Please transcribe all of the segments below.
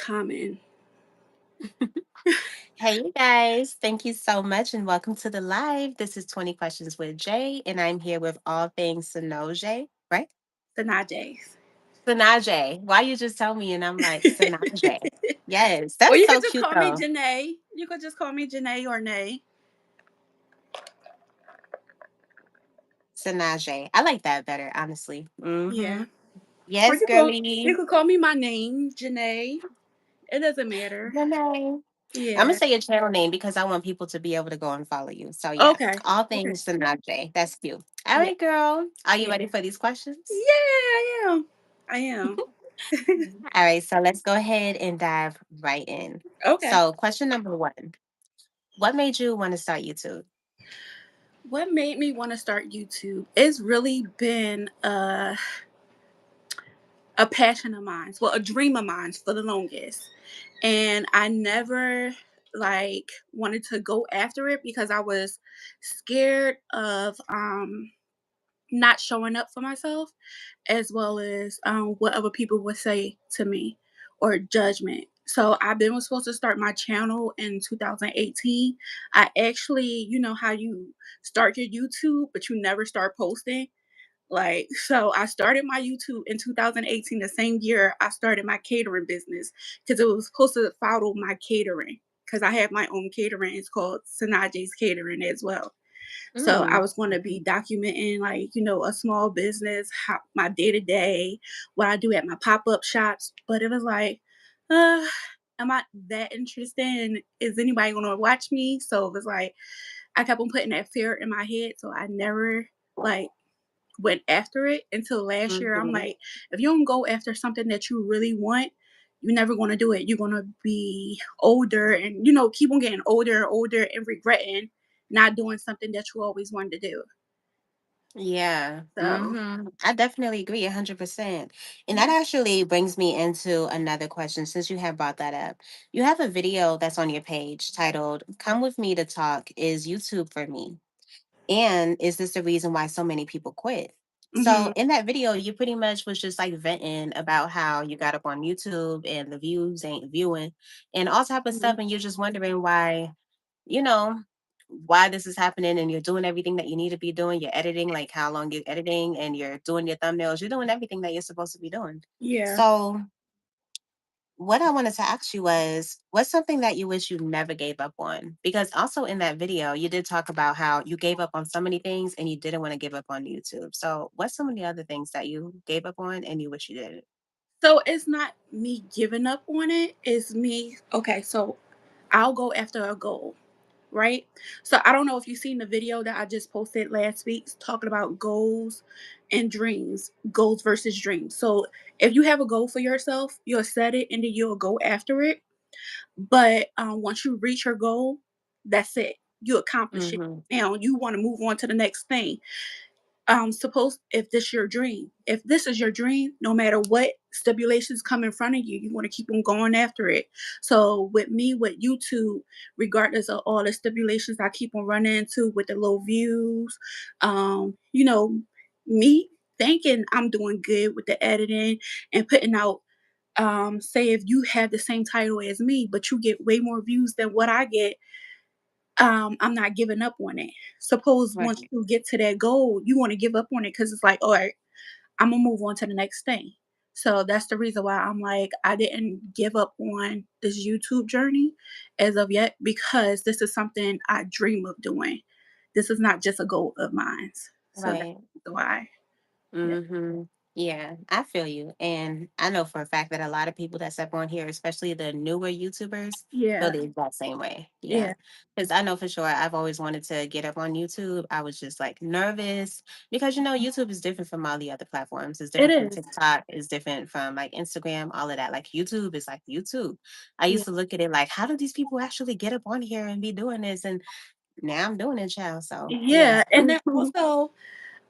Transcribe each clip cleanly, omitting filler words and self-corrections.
common. Hey, you guys. Thank you so much and welcome to the live. This is 20 Questions with Jay, and I'm here with all things Sanoje, right? The Najays. Sanaje. Why you just tell me and I'm like, Sanaje. Yes, Or that's you so could just cute call me though. Janae. You could just call me Janae or Nay. Sanaje. I like that better, honestly. Yeah. Or Yes, you girly. could call me my name, Janae. It doesn't matter. Janae. I'm gonna Yeah. say your channel name because I want people to be able to go and follow you. So yeah, Okay. all Okay. things Sanaje. That's cute. All Yeah. right, girl. Are you Yeah. ready for these questions? Yeah, I am. I am. All right, so let's go ahead and dive right in. Okay. So, question number one: what made you want to start YouTube? What made me want to start YouTube? It's really been a passion of mine. Well, a dream of mine for the longest. And I never wanted to go after it because I was scared of not showing up for myself as well as what other people would say to me or judgment. So I've been supposed to start my channel in 2018. I actually, you know how you start your YouTube but you never start posting. So I started my YouTube in 2018, the same year I started my catering business because it was supposed to follow my catering because I have my own catering. It's called Sanaje's Catering as well. So I Mm, was going to be documenting, a small business, how my day to day, what I do at my pop up shops. But it was like, uh, am I that interested? And is anybody going to watch me? So it was like, I kept on putting that fear in my head. So I never like went after it until last year. I'm mhm. like, if you don't go after something that you really want, you're never going to do it. You're going to be older and, keep on getting older and older and regretting not doing something that you always wanted to do. Yeah, So, I definitely agree 100%. And that yeah. actually brings me into another question since you have brought that up. You have a video that's on your page titled, Come With Me to Talk Is YouTube for Me? And is this the reason why so many people quit? So Mhm. in that video, you pretty much was just like venting about how you got up on YouTube and the views ain't viewing and all type of stuff. Mhm. And you're just wondering why, you know, why this is happening and you're doing everything that you need to be doing. You're editing, like how long you're editing and you're doing your thumbnails. You're doing everything that you're supposed to be doing. Yeah. So what I wanted to ask you was, what's something that you wish you never gave up on? Because also in that video, you did talk about how you gave up on so many things and you didn't want to give up on YouTube. So, what's some of the other things that you gave up on and you wish you did? So it's not me giving up on it. It's me. Okay. So I'll go after a goal. Right? So I don't know if you've seen the video that I just posted last week talking about goals and dreams, goals versus dreams. So if you have a goal for yourself, you'll set it and then you'll go after it. But once you reach your goal, that's it. You accomplish it. Mm-hmm. Now you want to move on to the next thing. Suppose if this your dream, if this is your dream, no matter what stipulations come in front of you, you want to keep on going after it. So with me, with YouTube, regardless of all the stipulations I keep on running into with the low views, you know, me thinking I'm doing good with the editing and putting out say if you have the same title as me, but you get way more views than what I get, I'm not giving up on it. Suppose once Right. you get to that goal, you want to give up on it because it's like, all right, I'm gonna move on to the next thing. So that's the reason why I'm like, I didn't give up on this YouTube journey as of yet because this is something I dream of doing. This is not just a goal of mine. So that's Right. why. Yeah. Mm-hmm. Yeah, I feel you. And I know for a fact that a lot of people that step on here, especially the newer YouTubers, feel Yeah. the exact same way. Yeah. Yeah. Because I know for sure I've always wanted to get up on YouTube. I was just like nervous because, YouTube is different from all the other platforms. It's It different from is. TikTok. It's different from like Instagram, all of that. Like YouTube is like YouTube. I Yeah. used to look at it like, how do these people actually get up on here and be doing this? And now I'm doing it, child. So yeah. Yeah. And then also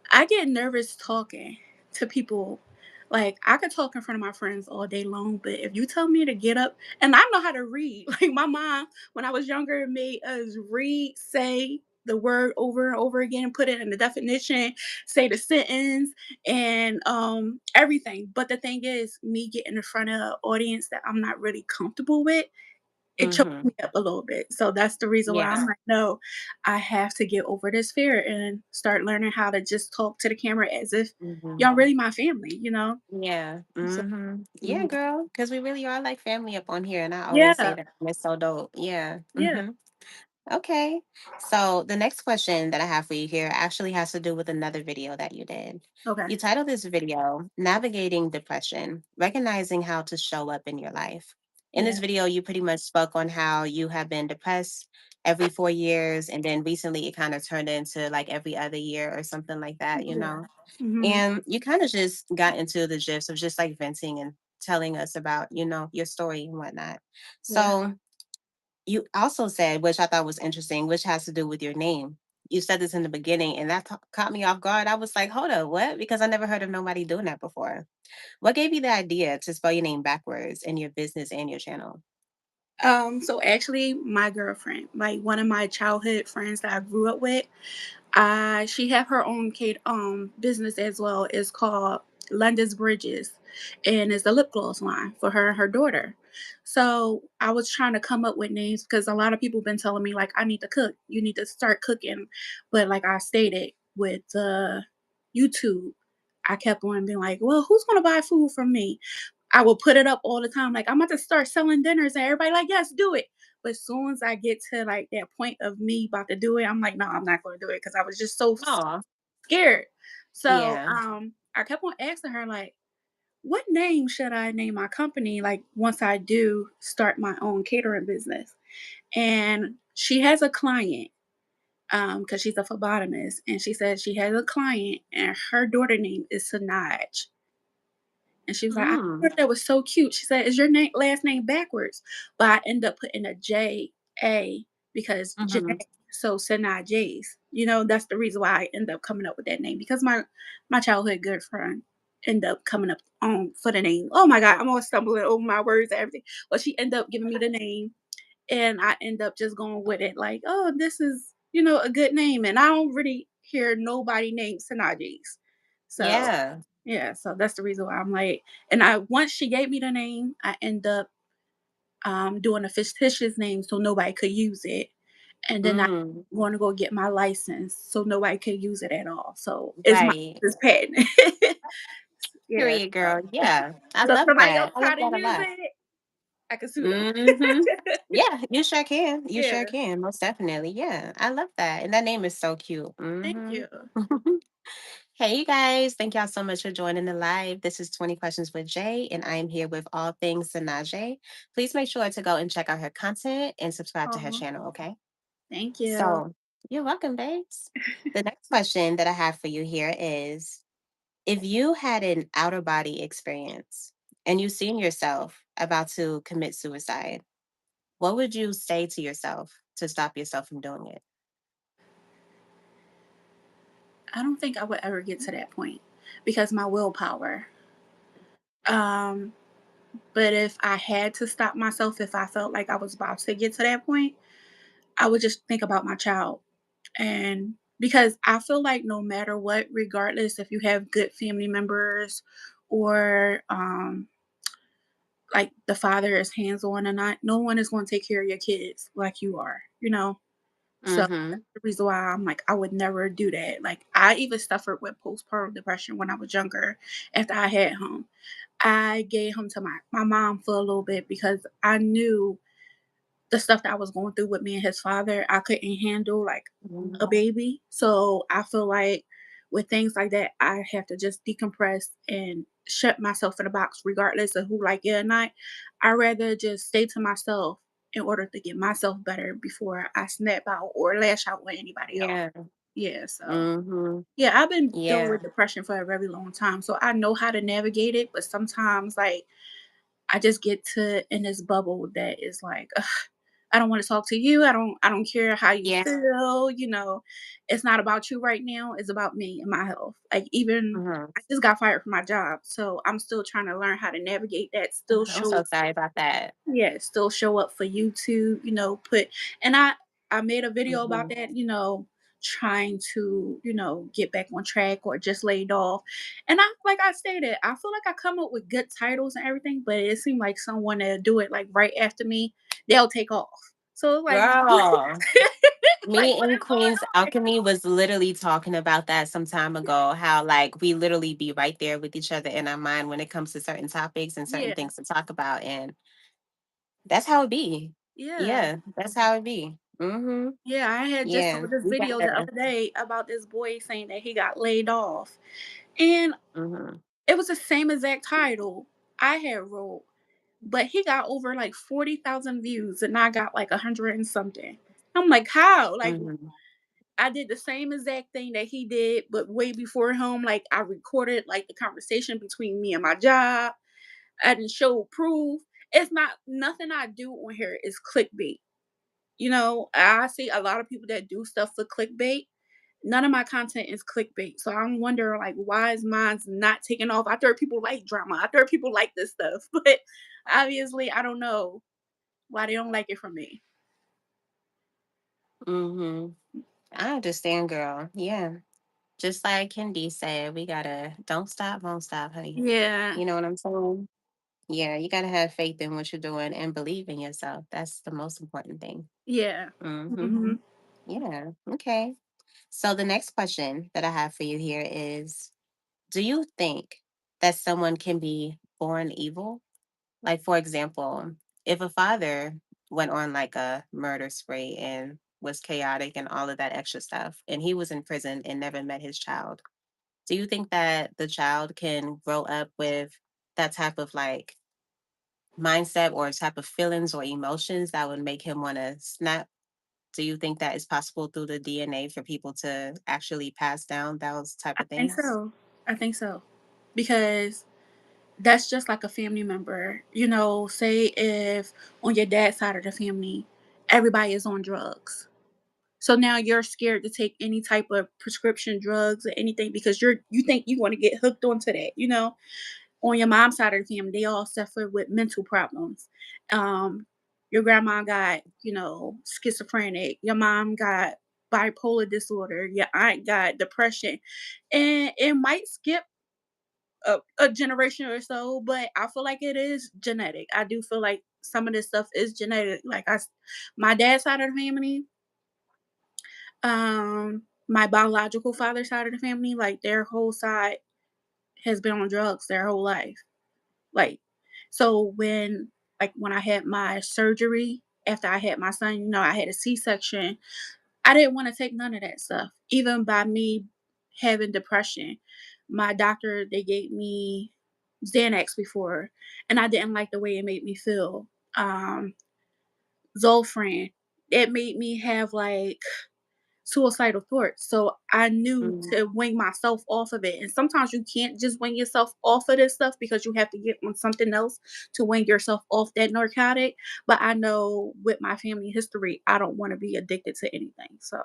I get nervous talking to people. Like I could talk in front of my friends all day long, but if you tell me to get up, and I know how to read. Like my mom, when I was younger, made us read, say, the word over and over again, put it in the definition, say the sentence, and everything. But the thing is, me getting in front of an audience that I'm not really comfortable with, it choked me Mhm. up a little bit. So that's the reason why I'm Yeah. like, no, I have to get over this fear and start learning how to just talk to the camera as if Mhm. y'all really my family. Yeah. So Mhm. Yeah, mhm. girl, because we really are like family up on here, and I always say Yeah, that, and it's so dope. Yeah. yeah. Okay. So the next question that I have for you here actually has to do with another video that you did. Okay. You titled this video Navigating Depression, Recognizing How to Show Up in Your Life. In Yeah. this video, you pretty much spoke on how you have been depressed every 4 years, and then recently it kind of turned into like every other year or something like that, you Yeah. know? Mhm. And you kind of just got into the gist of just like venting and telling us about, your story and whatnot. Yeah. So, you also said, which I thought was interesting, which has to do with your name. You said this in the beginning, and that caught me off guard. I was like, hold up, what? Because I never heard of nobody doing that before. What gave you the idea to spell your name backwards in your business and your channel? So actually my girlfriend, like one of my childhood friends that I grew up with, she have her own business as well. It's called London's Bridges, and it's a lip gloss line for her and her daughter. So I was trying to come up with names because a lot of people been telling me like I need to cook. You need to start cooking, but like I stated with YouTube, I kept on being like, well, who's gonna buy food from me? I will put it up all the time. Like, I'm about to start selling dinners, and everybody like, yes, do it. But as soon as I get to like that point of me about to do it, I'm like, no, I'm not going to do it because I was just so Oh, scared. So yeah. I kept on asking her like, what name should I name my company? Like once I do start my own catering business, and she has a client because she's a phlebotomist, and she said she has a client, and her daughter name is Sanaj. And she was like, "I Mm. thought that was so cute." She said, "Is your name last name backwards?" But I end up putting a J-A because J Hmm. so Sanaa J's. That's the reason why I end up coming up with that name because my childhood good friend end up coming up on for the name. Oh my God, I'm always stumbling over my words and everything. But she end up giving me the name and I end up just going with it like, "Oh, this is, a good name." And I don't really hear nobody named Sanaa J's. So Yeah. yeah, so that's the reason why I'm like and I once she gave me the name, I end up, doing a fictitious name so nobody could use it, and then I Mm. wanna go get my license so nobody could use it at all, so it's my Right. it's patent. Yeah, Period, girl. Yeah. I so if love somebody else that. I love try to that a use lot. it, I can sue them. Hmm. Yeah, you sure can. You sure Yeah, can. Most definitely. Yeah. I love that. And that name is so cute. thank Hmm. you. Hey, you guys. Thank y'all so much for joining the live. This is 20 Questions with Jay, and I am here with all things Sanaje. Please make sure to go and check out her content and subscribe to her Aw, channel, okay? thank you. So, you're welcome, babes. The next question that I have for you here is if you had an outer body experience and you seen yourself about to commit suicide, what would you say to yourself to stop yourself from doing it? I don't think I would ever get to that point because my willpower. Um, but if I had to stop myself, if I felt like I was about to get to that point, I would just think about my child. And because I feel like no matter what, regardless if you have good family members or like the father is hands on or not, no one is going to take care of your kids like you are. So Mm-hmm. that's the reason why I'm like, I would never do that. Like, I even suffered with postpartum depression when I was younger after I had him. I gave him to my mom for a little bit because I knew the stuff that I was going through with me and his father, I couldn't handle like a baby. So I feel like with things like that, I have to just decompress and shut myself in a box, regardless of who like it or not. I rather just stay to myself in order to get myself better before I snap out or lash out with anybody else. Yeah. Yeah, so Mm-hmm. yeah, I've been dealing Yeah. with depression for a very long time, so I know how to navigate it. But sometimes, like, I just get to in this bubble that is like, "Ugh, I don't want to talk to you. I don't care how you Yeah. feel. It's not about you right now. It's about me and my health. Like even Mhm. I just got fired from my job, so I'm still trying to learn how to navigate that. Still I'm so show sorry about that. yeah, still show up for YouTube. Put and I made a video about Mhm. that. trying to, get back on track or just laid off. And like I stated, I feel like I come up with good titles and everything, but it seemed like someone that do it like right after me, they'll take off. So like, Girl, like me what and is going Queen's on? Alchemy was literally talking about that some time ago. How like we literally be right there with each other in our mind when it comes to certain topics and certain Yeah, things to talk about, and that's how it be. yeah, Yeah, that's how it be. Mm-hmm. yeah. I had just saw Yeah, this we video the gotta. other day about this boy saying that he got laid off, and Mm-hmm. it was the same exact title I had wrote, but he got over like 40,000 views and I got like 100 and something. I'm like, how? Like, Mm-hmm. I did the same exact thing that he did, but way before him. Like, I recorded like the conversation between me and my job. I didn't show proof. It's not nothing I do on here is clickbait. I see a lot of people that do stuff for clickbait. None of my content is clickbait. So I'm wondering like why is mine's not taking off? I thought people like drama. I thought people like this stuff. But obviously I don't know why they don't like it from me. Mm-hmm. I understand, girl. Yeah. Just like Kendi said, we gotta don't stop, won't stop, honey. Yeah. You know what I'm saying? Yeah, you gotta have faith in what you're doing and believe in yourself. That's the most important thing. Yeah. Hmm. Mhm. Yeah. Okay. So the next question that I have for you here is, do you think that someone can be born evil? Like, for example, if a father went on like a murder spree and was chaotic and all of that extra stuff, and he was in prison and never met his child, do you think that the child can grow up with that type of like mindset or type of feelings or emotions that would make him want to snap? Do you think that is possible through the DNA for people to actually pass down those type I of think things? so. I think so. Because that's just like a family member. Say if on your dad's side of the family, everybody is on drugs. So now you're scared to take any type of prescription drugs or anything because you think you want to get hooked onto that. On your mom's side of the family, they all suffer with mental problems. Um, your grandma got, schizophrenic. Your mom got bipolar disorder. Your aunt got depression. And it might skip a generation or so, but I feel like it is genetic. I do feel like some of this stuff is genetic. My dad's side of the family, my biological father's side of the family, like their whole side has been on drugs their whole life. Like, so when I had my surgery after I had my son, I had a C-section. I didn't want to take none of that stuff. Even by me having depression, my doctor they gave me Xanax before, and I didn't like the way it made me feel. Zolfran, it made me have like suicidal thoughts. So I knew Mm, to wing myself off of it. And sometimes you can't just wing yourself off of this stuff because you have to get on something else to wing yourself off that narcotic. But I know with my family history, I don't want to be addicted to anything. So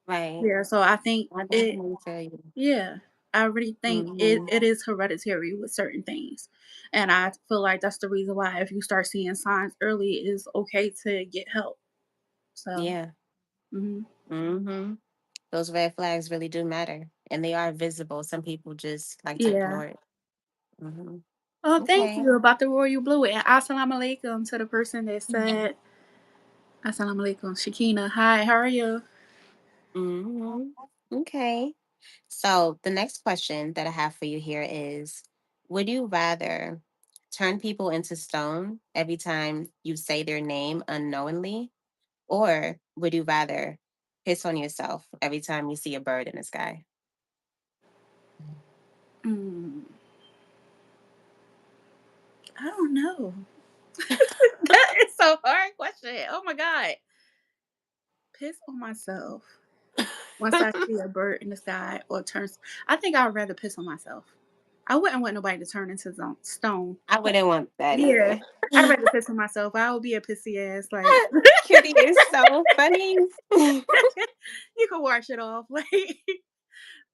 right. yeah, so I think I it definitely feel you. yeah. I really think it, Hmm. it is hereditary with certain things. And I feel like that's the reason why if you start seeing signs early, it is okay to get help. So Yeah. mhm. Hmm. Those red flags really do matter, and they are visible. Some people just like to Yeah. ignore it. Hmm. Oh, thank Okay. you about the royal blue. And assalamu alaikum to the person that Mhm. said assalamu alaikum. Shakina, hi, how are you? Hmm. Okay. So the next question that I have for you here is, would you rather turn people into stone every time you say their name unknowingly, or would you rather piss on yourself every time you see a bird in the sky? Mm, I don't know. That is so hard question. Oh my God. Piss on myself once I see a bird in the sky or turns. I think I'd rather piss on myself. I wouldn't want nobody to turn into stone. I wouldn't want that Yeah. either. I'd rather piss on myself. I would be a pissy ass. Like, Kitty is so funny. you can wash it off. Like,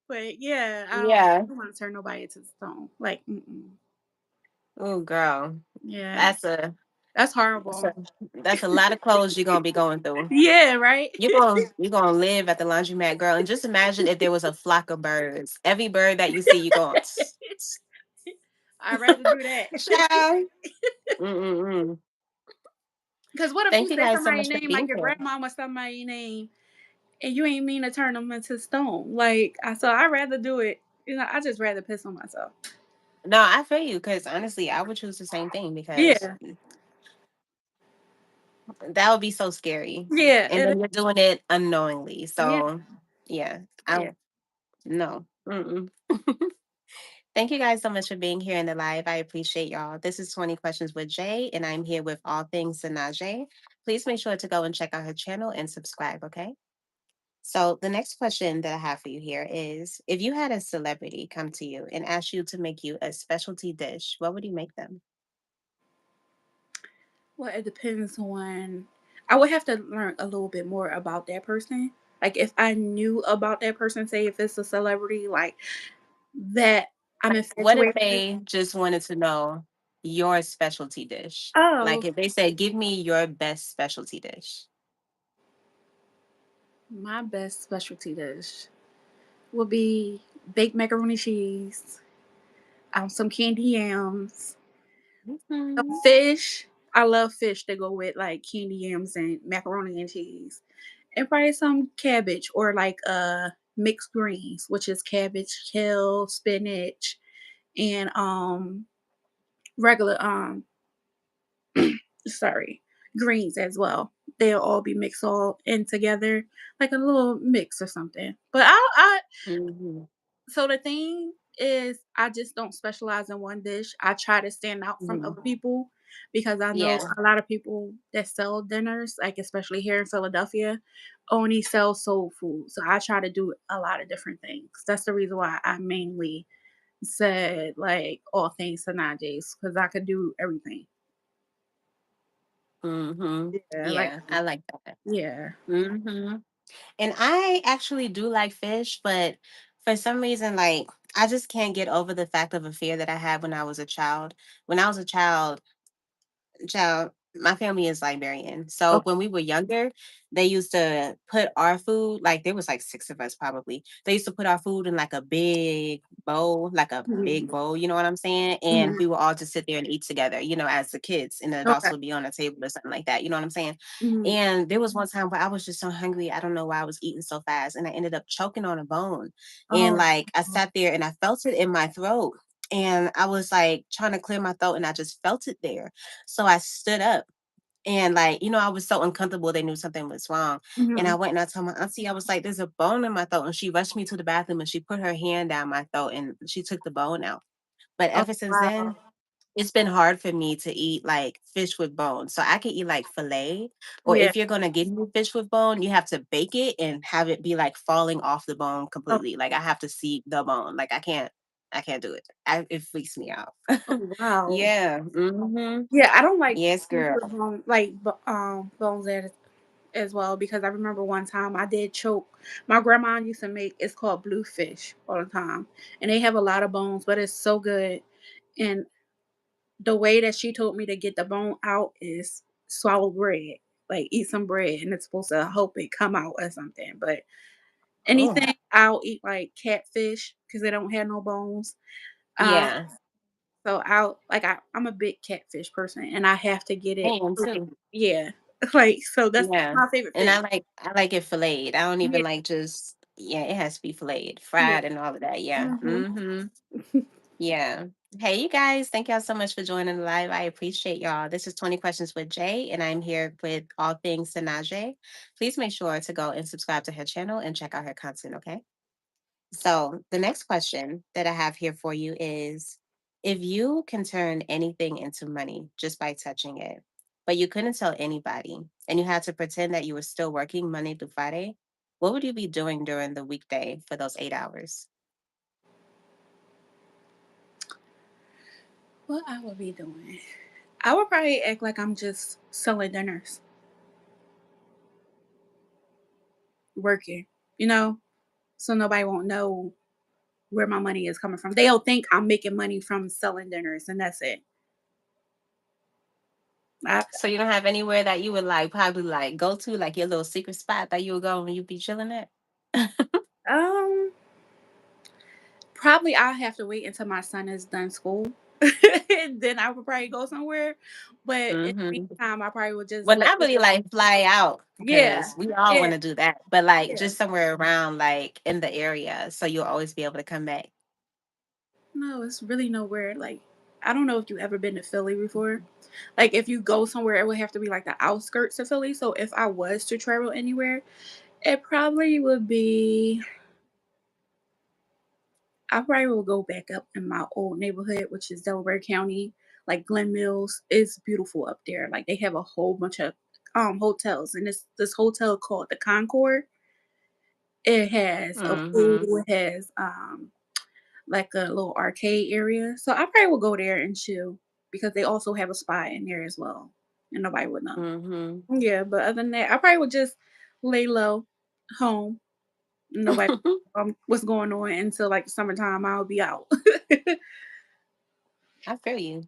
but yeah, Yeah. I don't want to turn nobody into stone. Like, mm-mm. Oh, girl. Yeah. That's a That's So horrible. that's a lot of clothes you're gonna be going through. Yeah, right? You're gonna live at the laundromat, girl. And just imagine if there was a flock of birds. Every bird that you see, you going, I'd rather do that. child. Mm-mm-mm. Because what if you Thank you say guys so somebody's much for name, like being your here. grandmama somebody's name, and you ain't mean to turn them into stone? Like, so I'd rather do it. I just rather piss on myself. No, I feel you because honestly, I would choose the same thing because Yeah. that would be so scary. Yeah. And then you're doing it unknowingly. Yeah. So yeah, I Yeah. no. Mm-mm. Thank you guys so much for being here in the live. I appreciate y'all. This is 20 Questions with Jay, and I'm here with all things Sanaje. Please make sure to go and check out her channel and subscribe, okay? So, the next question that I have for you here is if you had a celebrity come to you and ask you to make you a specialty dish, what would you make them? Well, it depends on. I would have to learn a little bit more about that person. Like, if I knew about that person, say if it's a celebrity, like that I'm What if infatuated with. they just wanted to know your specialty dish? Like Oh, if they said, give me your best specialty dish. my best specialty dish would be baked macaroni cheese, some candy yams, Mhm. fish. I love fish to go with like candy yams and macaroni and cheese, and probably some cabbage or like mixed greens, which is cabbage, kale, spinach, and regular sorry, greens as well. They'll all be mixed all in together, like a little mix or something. But I Mhm. so the thing is, I just don't specialize in one dish. I try to stand out from Mhm. other people because I know Yeah. a lot of people that sell dinners, like especially here in Philadelphia, only sell soul food. So I try to do a lot of different things. That's the reason why I mainly said like all things to Najee's because I could do everything. Mhm. Yeah, like Yeah, I like that. yeah. Mhm. And I actually do like fish, but for some reason, like, I just can't get over the fact of a fear that I had when I was a child. When I was a child, my family is Liberian. So Okay. when we were younger, they used to put our food, like there was like six of us probably. They used to put our food in like a big bowl, like a big Mhm. bowl, you know what I'm saying? And Mhm. we would all just sit there and eat together, as the kids, and the adults Okay. would be on the table or something like that. You know what I'm saying? Mhm. And there was one time where I was just so hungry. I don't know why I was eating so fast. And I ended up choking on a bone. And Oh. like I sat there and I felt it in my throat. And I was like trying to clear my throat and I just felt it there. So I stood up and like, I was so uncomfortable. They knew something was wrong. And I Mhm. went and I told my auntie, I was like, there's a bone in my throat. And she rushed me to the bathroom and she put her hand down my throat and she took the bone out. But Oh, ever since then, wow. it's been hard for me to eat like fish with bone. So I can eat like filet, or Yeah. if you're gonna give me fish with bone, you have to bake it and have it be like falling off the bone Oh, completely. Like I have to see the bone. Like I can't do it. It freaks me out. oh, wow. Yeah. Hmm. Yeah, I don't like Yes, fish girl. with bones as well because I remember one time I did choke. My grandma used to make it's called bluefish all the time, and they have a lot of bones, but it's so good. And the way that she told me to get the bone out is swallow bread, like eat some bread, and it's supposed to help it come out or something. But Oh, anything I'll eat like catfish because they don't have no bones. Um, yeah. so I'm a big catfish person and I have to get I it am like, too. yeah. Like so that's Yeah. my favorite And fish. I like it filleted. I don't Yeah, even like just yeah, it has to be filleted, yeah. fried and all of that. Yeah. Mhm. Hmm. Yeah. Hey, you guys, thank y'all so much for joining the live. I appreciate y'all. This is 20 Questions with Jay, and I'm here with all things Sanaje. Please make sure to go and subscribe to her channel and check out her content, okay? So, the next question that I have here for you is if you can turn anything into money just by touching it, but you couldn't tell anybody and you had to pretend that you were still working Monday through Friday, what would you be doing during the weekday for those 8 hours? What I would be doing? I would probably act like I'm just selling dinners, working, you know, so nobody won't know where my money is coming from. They'll think I'm making money from selling dinners and that's it. I So you don't have anywhere that you would like probably like go to, like your little secret spot that you would go when you be chilling at? um probably I'll have to wait until my son is done school. And then I would probably go somewhere. But in the Hmm. meantime, I probably would just Well, let not really like fly out yeah. because we all Yeah. want to do that, but like Yeah. just somewhere around like in the area so you'll always be able to come back. No, it's really nowhere like I don't know if you ever been to Philly before. Like if you go somewhere, it would have to be like the outskirts of Philly. So if I was to travel anywhere, it probably would be I probably will go back up in my old neighborhood, which is Delaware County, like Glen Mills. It's beautiful up there. Like they have a whole bunch of hotels, and this hotel called the Concord. It has a pool, Hmm. it has like a little arcade area. So I probably will go there and chill because they also have a spa in there as well. And nobody would know. Hmm. Yeah, but other than that, I probably would just lay low home. Nobody what's going on until like summertime. I'll be out. I feel you.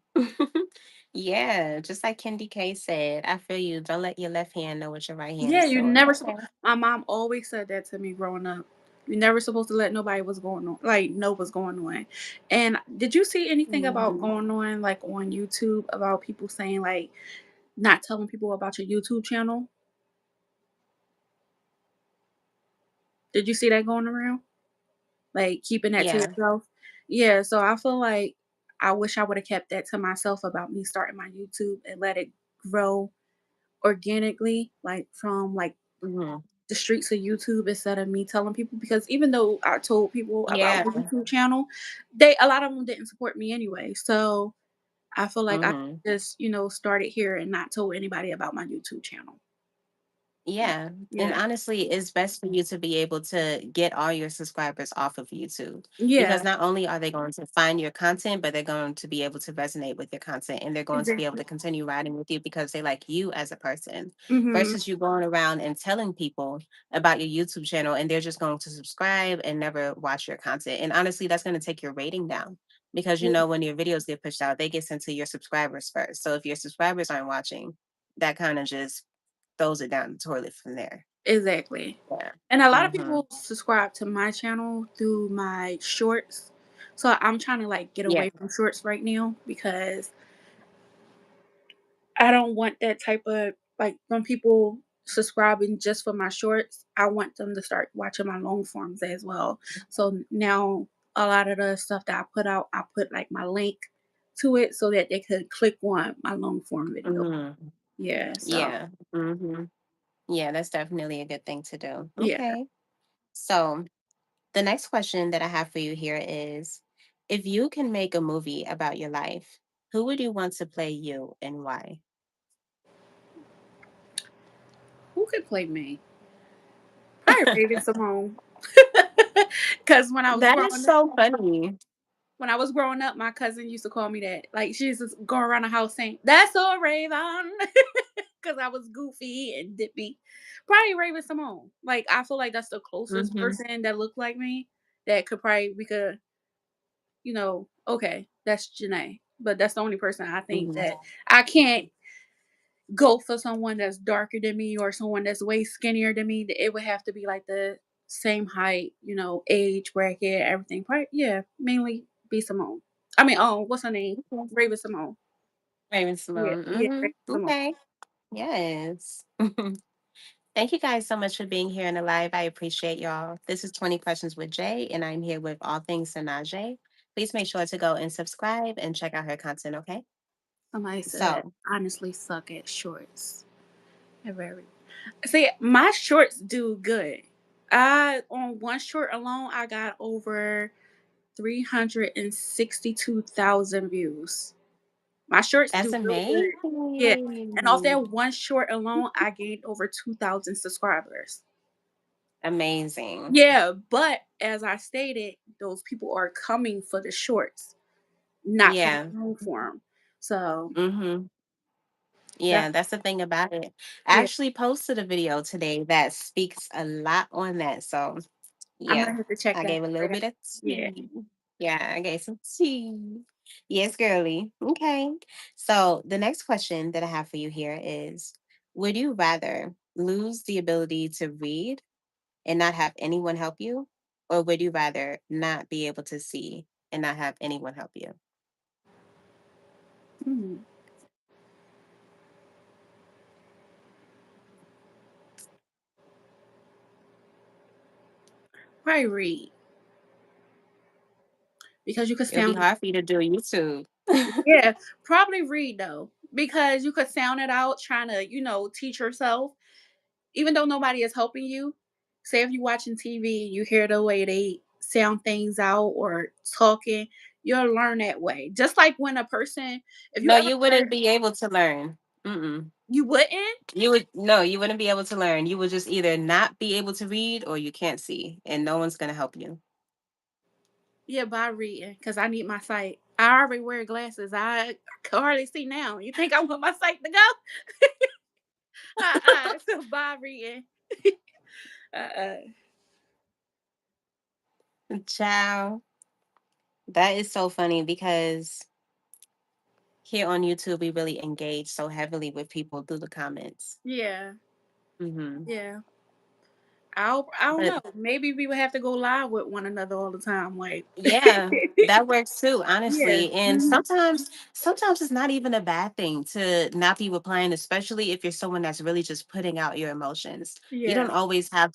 Yeah, just like Candy K said, I feel you. Don't let your left hand know what your right hand Yeah, is you doing. never Okay. supposed. My mom always said that to me growing up. You're never supposed to let nobody what's going on, like know what's going on. And did you see anything about Mhm. going on like on YouTube about people saying like not telling people about your YouTube channel? Did you see that going around? Like keeping that to Yeah. yourself? Yeah, so I feel like I wish I would have kept that to myself about me starting my YouTube and let it grow organically, like from like Hmm. the streets of YouTube instead of me telling people because even though I told people about Yeah. my YouTube channel, they a lot of them didn't support me anyway. So I feel like I Hmm. just, started here and not told anybody about my YouTube channel. Yeah. And Yeah. honestly, it's best for you to be able to get all your subscribers off of YouTube Yeah, because not only are they going to find your content, but they're going to be able to resonate with your content and they're going to be able exactly. to continue riding with you because they like you as a person Mhm. versus you going around and telling people about your YouTube channel and they're just going to subscribe and never watch your content. And honestly, that's going to take your rating down because you know when your videos get pushed out, they get sent to your subscribers first. So if your subscribers aren't watching, that kind of just throws it down the toilet from there. Exactly. Yeah. And a lot of Mhm. people subscribe to my channel through my shorts. So I'm trying to like get Yeah. away from shorts right now because I don't want that type of like when people subscribing just for my shorts, I want them to start watching my long forms as well. So now a lot of the stuff that I put out, I put like my link to it so that they could click on my long form video. Mhm. Yeah. So Yeah. Mhm. Yeah, that's definitely a good thing to do. yeah. Okay. So, the next question that I have for you here is if you can make a movie about your life, who would you want to play you and why? Who could play me? Probably Raven Simone. Because That is so funny. when I was growing up, my cousin used to call me that. Like she used to go around the house saying, "That's so Raven," because I was goofy and dippy. Probably Raven Simone. Like I feel like that's the closest Mhm. person that looked like me that could probably we could, okay, that's Janae. But that's the only person I think Mhm. that I can't go for someone that's darker than me or someone that's way skinnier than me. It would have to be like the same height, age bracket, everything. Probably, yeah, mainly be Simone. I mean, oh, what's her name? Okay. Raven Simone. Raven Yeah, Simone. yeah, Mhm. Raven Simone. Okay. Yes. Thank you guys so much for being here in the live. I appreciate y'all. This is 20 Questions with Jay, and I'm here with All Things Sanaje. Please make sure to go and subscribe and check out her content, okay? Somebody said, So, honestly suck at shorts. They're very. See, my shorts do good. I on one short alone, I got over 362,000 views. My shorts that's do really good. Yeah, and off amazing. that one short alone, I gained over 2,000 subscribers. Amazing. Yeah, but as I stated, those people are coming for the shorts, not for the Yeah. long form. So, Hmm. that's Yeah, that's the thing about it. I yeah, actually posted a video today that speaks a lot on that. So, I'm yeah, gonna have to check I that gave a little right out. bit of Yeah, tea. Yeah, I gave some tea. Yes, girly. Okay. So the next question that I have for you here is, would you rather lose the ability to read and not have anyone help you? Or would you rather not be able to see and not have anyone help you? Mm, probably read because you could It'll be sound it. hard for you to do YouTube. Yeah, probably read though because you could sound it out trying to, teach yourself even though nobody is helping you. Say if you're watching TV and you hear the way they sound things out or talking, you'll learn that way. Just like when a person, if you No, ever you heard, wouldn't be able to learn. Mm-mm. you wouldn't. You would no, you wouldn't be able to learn. You would just either not be able to read or you can't see, and no one's gonna help you. Yeah, by reading, because I need my sight. I already wear glasses. I can hardly see now. You think I want my sight to go? So by reading. uh-uh. Ciao. That is so funny because here on YouTube we really engage so heavily with people through the comments. Yeah, Hmm. yeah. I don't But know. Maybe we would have to go live with one another all the time. Like, yeah, that works too, yeah, honestly. And mhm, sometimes it's not even a bad thing to not be replying, especially if you're someone that's really just putting out your emotions. yeah, You don't always have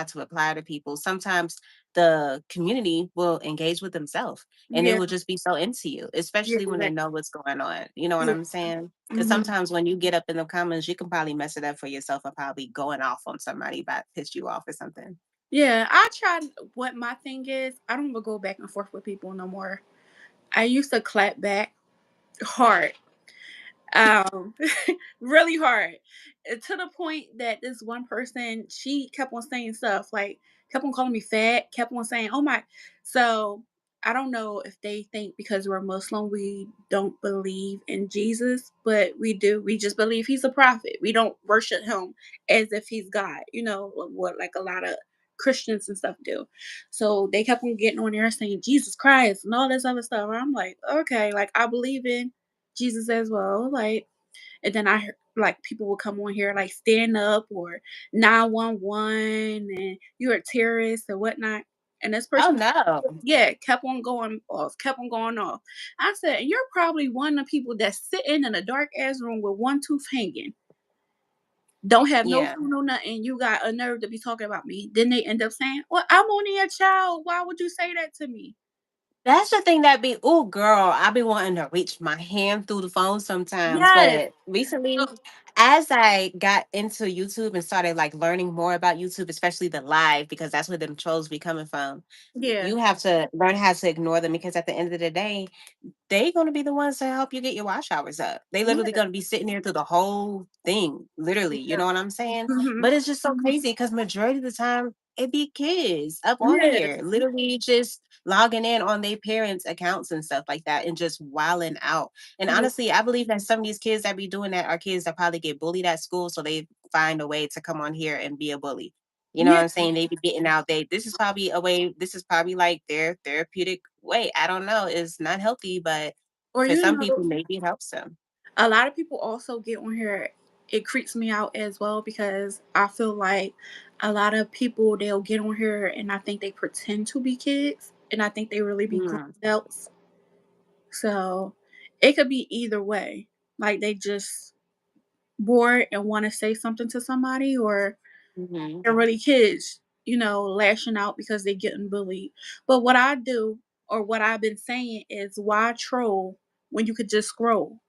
to reply to people. Sometimes the community will engage with themselves and they yeah, will just be so into you, yeah, especially when they exactly. know what's going on. You know what Yeah, I'm saying? Because hmm sometimes when you get up in the comments, you can probably mess it up for yourself and probably going off on somebody that pissed you off or something. yeah. I tried. What my thing is, I don't even go back and forth with people no more. I used to clap back hard. Um, really hard. To the point that this one person, she kept on saying stuff like kept on calling me fat, kept on saying, "Oh my." So I don't know if they think because we're Muslim we don't believe in Jesus, but we do. We just believe he's a prophet. We don't worship him as if he's God. What like a lot of Christians and stuff do. So they kept on getting on there saying Jesus Christ and all this other stuff. And I'm like, okay, like I believe in Jesus as well. Like, and then I heard like people will come on here like stand up or 911 and you're a terrorist or whatnot. And this Oh person, no. yeah, kept on going off, kept on going off. I said, and you're probably one of the people that's sitting in a dark ass room with one tooth hanging. Don't have no Yeah. food, no nothing. You got a nerve to be talking about me. Then they end up saying, well, I'm only a child. Why would you say that to me? That's the thing that be oh girl, I be wanting to reach my hand through the phone sometimes. Yes. But recently, So, as I got into YouTube and started like learning more about YouTube, especially the live, because that's where them trolls be coming from, yeah. you have to learn how to ignore them because at the end of the day, they gonna be the ones to help you get your wash hours up. They literally Yeah. gonna be sitting there through the whole thing, literally. You Yeah. know what I'm saying? Mhm. But it's just so crazy because majority of the time it be kids up on Yeah. here, literally just logging in on their parents' accounts and stuff like that, and just wilding out. And Yeah. honestly, I believe that some of these kids that be doing that are kids that probably get bullied at school, so they find a way to come on here and be a bully. You know what Yeah. I'm saying? They be getting out. This is probably a way. This is probably like their therapeutic way. I don't know. It's not healthy, but Or for some people, maybe it helps them. a lot of people also get on here. It creeps me out as well because I feel like a lot of people they'll get on here and I think they pretend to be kids and I think they really be grown Mm, adults. So it could be either way. Like they just bored and want to say something to somebody or mhm, they're really kids, lashing out because they're getting bullied. But what I do or what I've been saying is why troll when you could just scroll?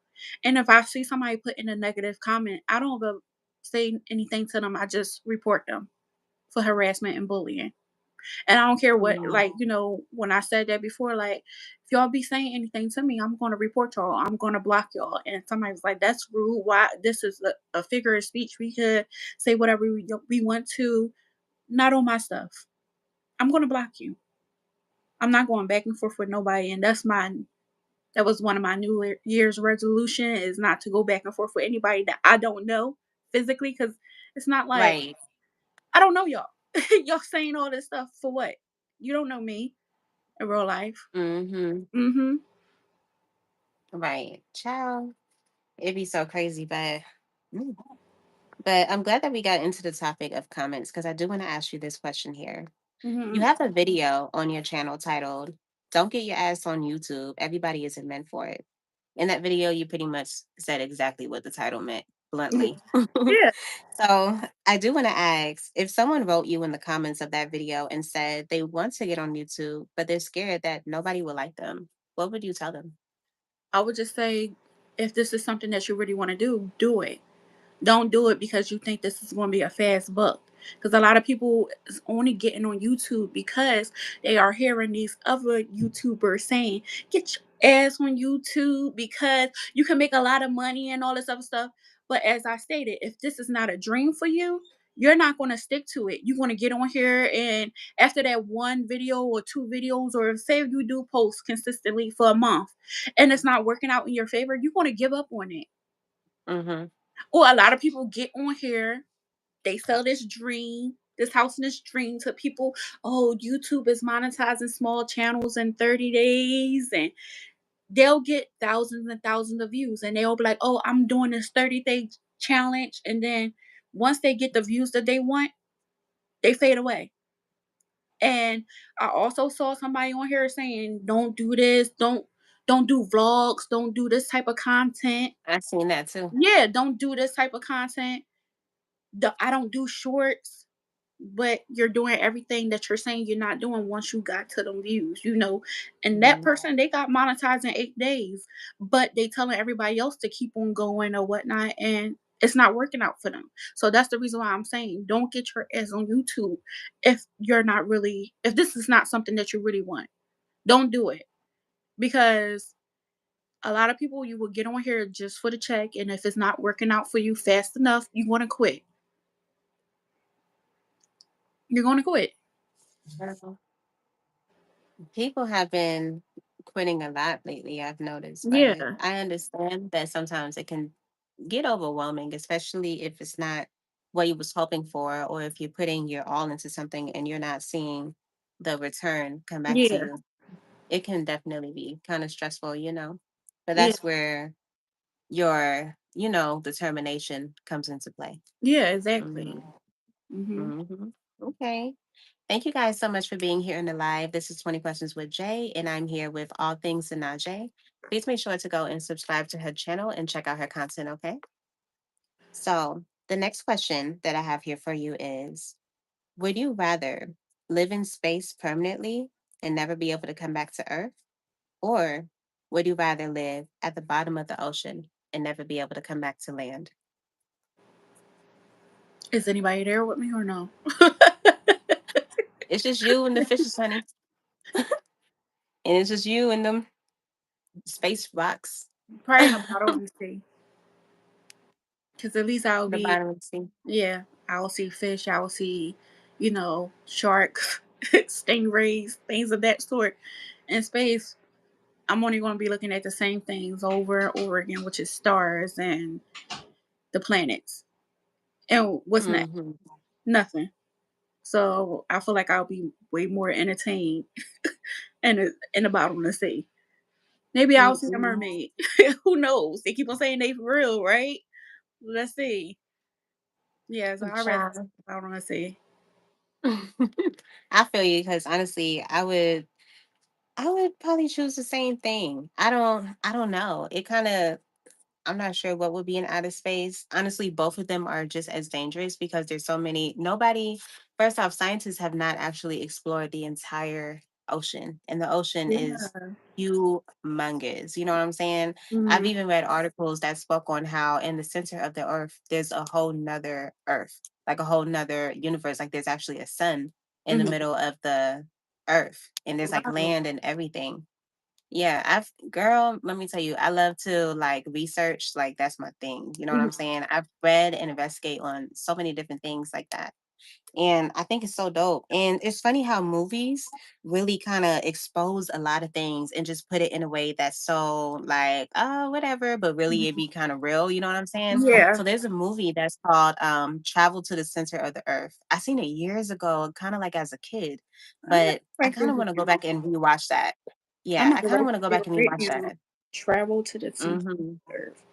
And if I see somebody put in a negative comment, I don't go say anything to them. I just report them for harassment and bullying. And I don't care what, mhm, like, when I said that before, like, if y'all be saying anything to me, I'm going to report y'all. I'm going to block y'all. And somebody's like, that's rude. Why? This is a figure of speech. We could say whatever we want to, not on my stuff. I'm going to block you. I'm not going back and forth with nobody. And that was one of my Year's resolution is not to go back and forth with anybody that I don't know physically. Cause it's not like right. I don't know y'all. Y'all saying all this stuff for what? You don't know me in real life. Mhm. Mhm. Right. Child. It'd be so crazy, mm, but I'm glad that we got into the topic of comments because I do want to ask you this question here. You Mhm. have a video on your channel titled "Don't Get Your Ass on YouTube. Everybody isn't meant for it." In that video, you pretty much said exactly what the title meant, bluntly. Yeah. So I do want to ask, if someone wrote you in the comments of that video and said they want to get on YouTube, but they're scared that nobody will like them, what would you tell them? I would just say, if this is something that you really wanna do, do it. Don't do it because you think this is going to be a fast buck. Because a lot of people is only getting on YouTube because they are hearing these other YouTubers saying, "Get your ass on YouTube because you can make a lot of money and all this other stuff." But as I stated, if this is not a dream for you, you're not going to stick to it. You're going to get on here, and after that one video or two videos, or say you do post consistently for a month and it's not working out in your favor, you're going to give up on it. Hmm. Or a lot of people get on here, they sell this dream, this house and this dream to people. Oh, YouTube is monetizing small channels in 30 days, and they'll get thousands and thousands of views, and they'll be like, "Oh, I'm doing this 30-day challenge." And then once they get the views that they want, they fade away. And I also saw somebody on here saying, "Don't do this, don't do vlogs, don't do this type of content." I've seen that too. Yeah, don't do this type of content. I don't do shorts, but you're doing everything that you're saying you're not doing once you got to them views, you know. And that Mhm. person, they got monetized in 8 days, but they telling everybody else to keep on going or whatnot, and it's not working out for them. So that's the reason why I'm saying, don't get your ass on YouTube if you're not really, if this is not something that you really want. Don't do it, because a lot of people, you will get on here just for the check, and if it's not working out for you fast enough, you want to quit. You're going to quit. People have been quitting a lot lately, I've noticed, but Yeah. I understand that sometimes it can get overwhelming, especially if it's not what you was hoping for, or if you're putting your all into something and you're not seeing the return come back to Yeah. you. It can definitely be kind of stressful, But Yeah. that's where your determination comes into play. Yeah, exactly. Hmm. Mhm. Hmm. Okay. Thank you guys so much for being here in the live. This is 20 Questions with Jay, and I'm here with All Things Sanaje. Please make sure to go and subscribe to her channel and check out her content, okay? So, the next question that I have here for you is: would you rather live in space permanently and never be able to come back to Earth? Or would you rather live at the bottom of the ocean and never be able to come back to land? Is anybody there with me or no? It's just you and the fishes, honey. And it's just you and them space rocks. Probably in the bottom of the sea, because at least I'll The be, bottom of the sea. yeah, I'll see fish, I'll see, sharks, stingrays, things of that sort. In space, I'm only gonna be looking at the same things over and over again, which is stars and the planets. And what's next? Hmm. Nothing. So I feel like I'll be way more entertained in the bottom of the sea. Maybe I'll see a Mm-mm. mermaid. Who knows? They keep on saying they for real, right? Let's see. Yeah, so I'd rather Child. I wanna see. I feel you because honestly, I would probably choose the same thing. I don't know. It kind of I'm not sure what would be in outer space. Honestly, both of them are just as dangerous because there's so many. First off, scientists have not actually explored the entire ocean, and the ocean is Yeah. humongous. You know what I'm saying? I've Mhm. even read articles that spoke on how in the center of the earth, there's a whole nother earth, like a whole nother universe. Like there's actually a sun in the Mhm. middle of the earth, and there's like Wow. land and everything. Yeah, girl, let me tell you, I love to like research, like that's my thing. You know what Mhm. I'm saying? I've read and investigate on so many different things like that. And I think it's so dope. And it's funny how movies really kind of expose a lot of things and just put it in a way that's so like, oh, whatever, but really it Mhm. be kind of real, you know what I'm saying? Yeah. So there's a movie that's called Travel to the Center of the Earth. I seen it years ago, kind of like as a kid, I might but go I back kind this of want to go now. back and rewatch that. I'm Yeah, gonna I go kind of back want to go to it back and right rewatch now. that. Travel to the center Mhm. of the earth.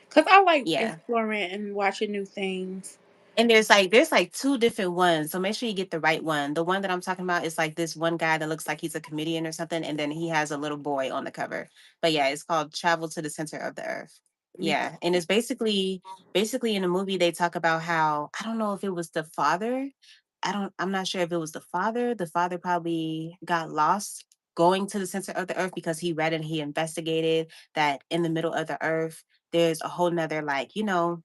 'Cause I like Yeah. exploring and watching new things. And there's like 2 different ones, so make sure you get the right one. The one that I'm talking about is like this one guy that looks like he's a comedian or something, and then he has a little boy on the cover. But yeah, it's called Travel to the Center of the Earth. Okay. Yeah, and it's basically in the movie they talk about how I don't know if it was the father. I'm not sure if it was the father. The father probably got lost going to the center of the earth because he read and he investigated that in the middle of the earth there's a whole nother like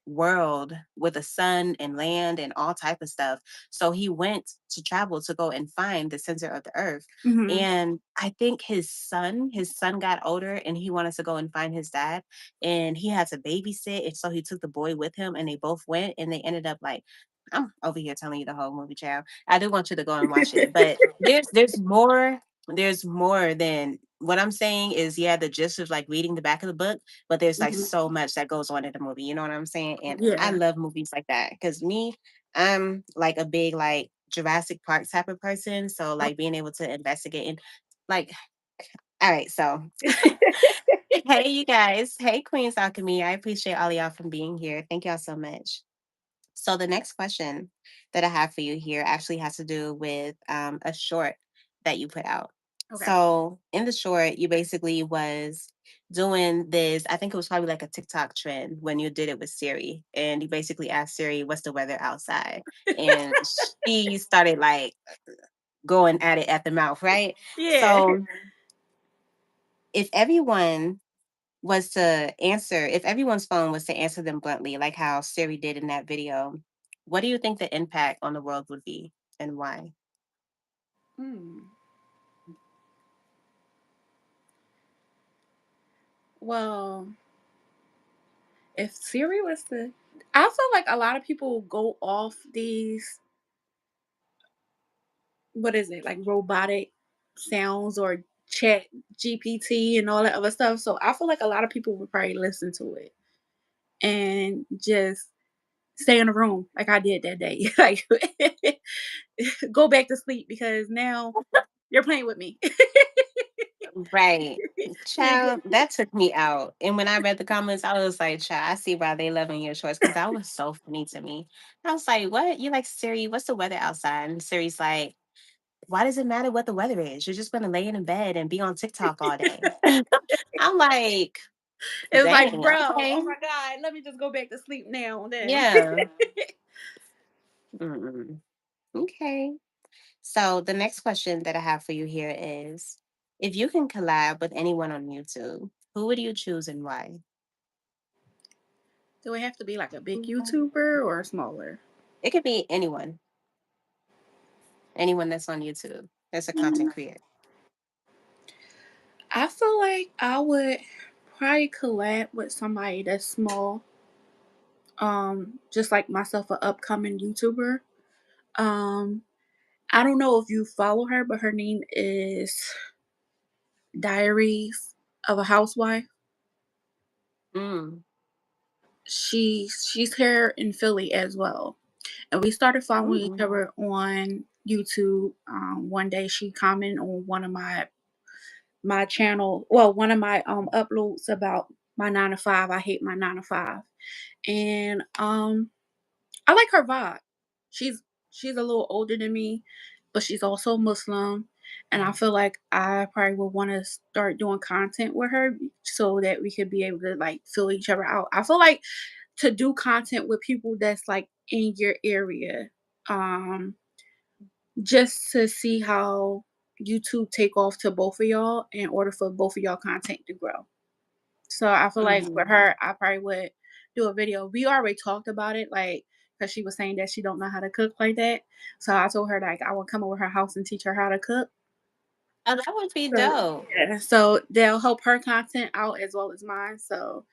world with a sun and land and all type of stuff. So he went to travel to go and find the center of the earth. Mhm. And I think his son got older and he wanted to go and find his dad, and he had to babysit, and so he took the boy with him and they both went and they ended up like, I'm over here telling you the whole movie, child. I do want you to go and watch it, but there's more than what I'm saying is, yeah, the gist of like reading the back of the book, but there's like Mhm. so much that goes on in the movie. You know what I'm saying? And I Yeah. love movies like that because me, I'm like a big like Jurassic Park type of person. So like being able to investigate and like, all right, so hey you guys, hey Queen's Alchemy. I appreciate all y'all from being here. Thank y'all so much. So the next question that I have for you here actually has to do with a short that you put out. Okay. So in the short, you basically was doing this. I think it was probably like a TikTok trend when you did it with Siri, and you basically asked Siri, "What's the weather outside?" And she started like going at it at the mouth, right? Yeah. So if everyone if everyone's phone was to answer them bluntly, like how Siri did in that video, what do you think the impact on the world would be and why? Mm. Well, if Siri was to I feel like a lot of people go off these what is it, like robotic sounds or chat GPT and all that other stuff. So I feel like a lot of people would probably listen to it and just stay in a room like I did that day. Like go back to sleep because now you're playing with me. Right. You Child, that took me out. And when I read the comments, I was like, child, I see why they loving your choice. Cause that was so funny to me. I was like, what? You like Siri, what's the weather outside? And Siri's like, why does it matter what the weather is? You're just gonna lay in bed and be on TikTok all day. I'm like, It was like, dang, bro, okay. oh my God, let me just go back to sleep now then. Yeah. Mm-mm. Okay. So the next question that I have for you here is, if you can collab with anyone on YouTube, who would you choose and why? Do it have to be like a big YouTuber or a smaller? It could be anyone that's on YouTube, that's a content Mm, creator. I feel like I would probably collab with somebody that's small. Just like myself, an upcoming YouTuber. Um, I don't know if you follow her, but her name is Diaries of a Housewife. Mm. She's here in Philly as well, and we started following each Mm. other on YouTube. One day she commented on one of my channel, well, one of my uploads about my 9 to 5. I hate my 9 to 5, and I like her vibe. She's she's a little older than me, but she's also Muslim, and I feel like I probably would want to start doing content with her so that we could be able to like fill each other out. I feel like to do content with people that's like in your area, um, just to see how YouTube take off to both of y'all in order for both of y'all content to grow. So I feel like with Mhm. her, I probably would do a video. We already talked about it, like, because she was saying that she don't know how to cook like that. So I told her like I would come over her house and teach her how to cook. Oh, that would be So dope. yeah, so they'll help her content out as well as mine. So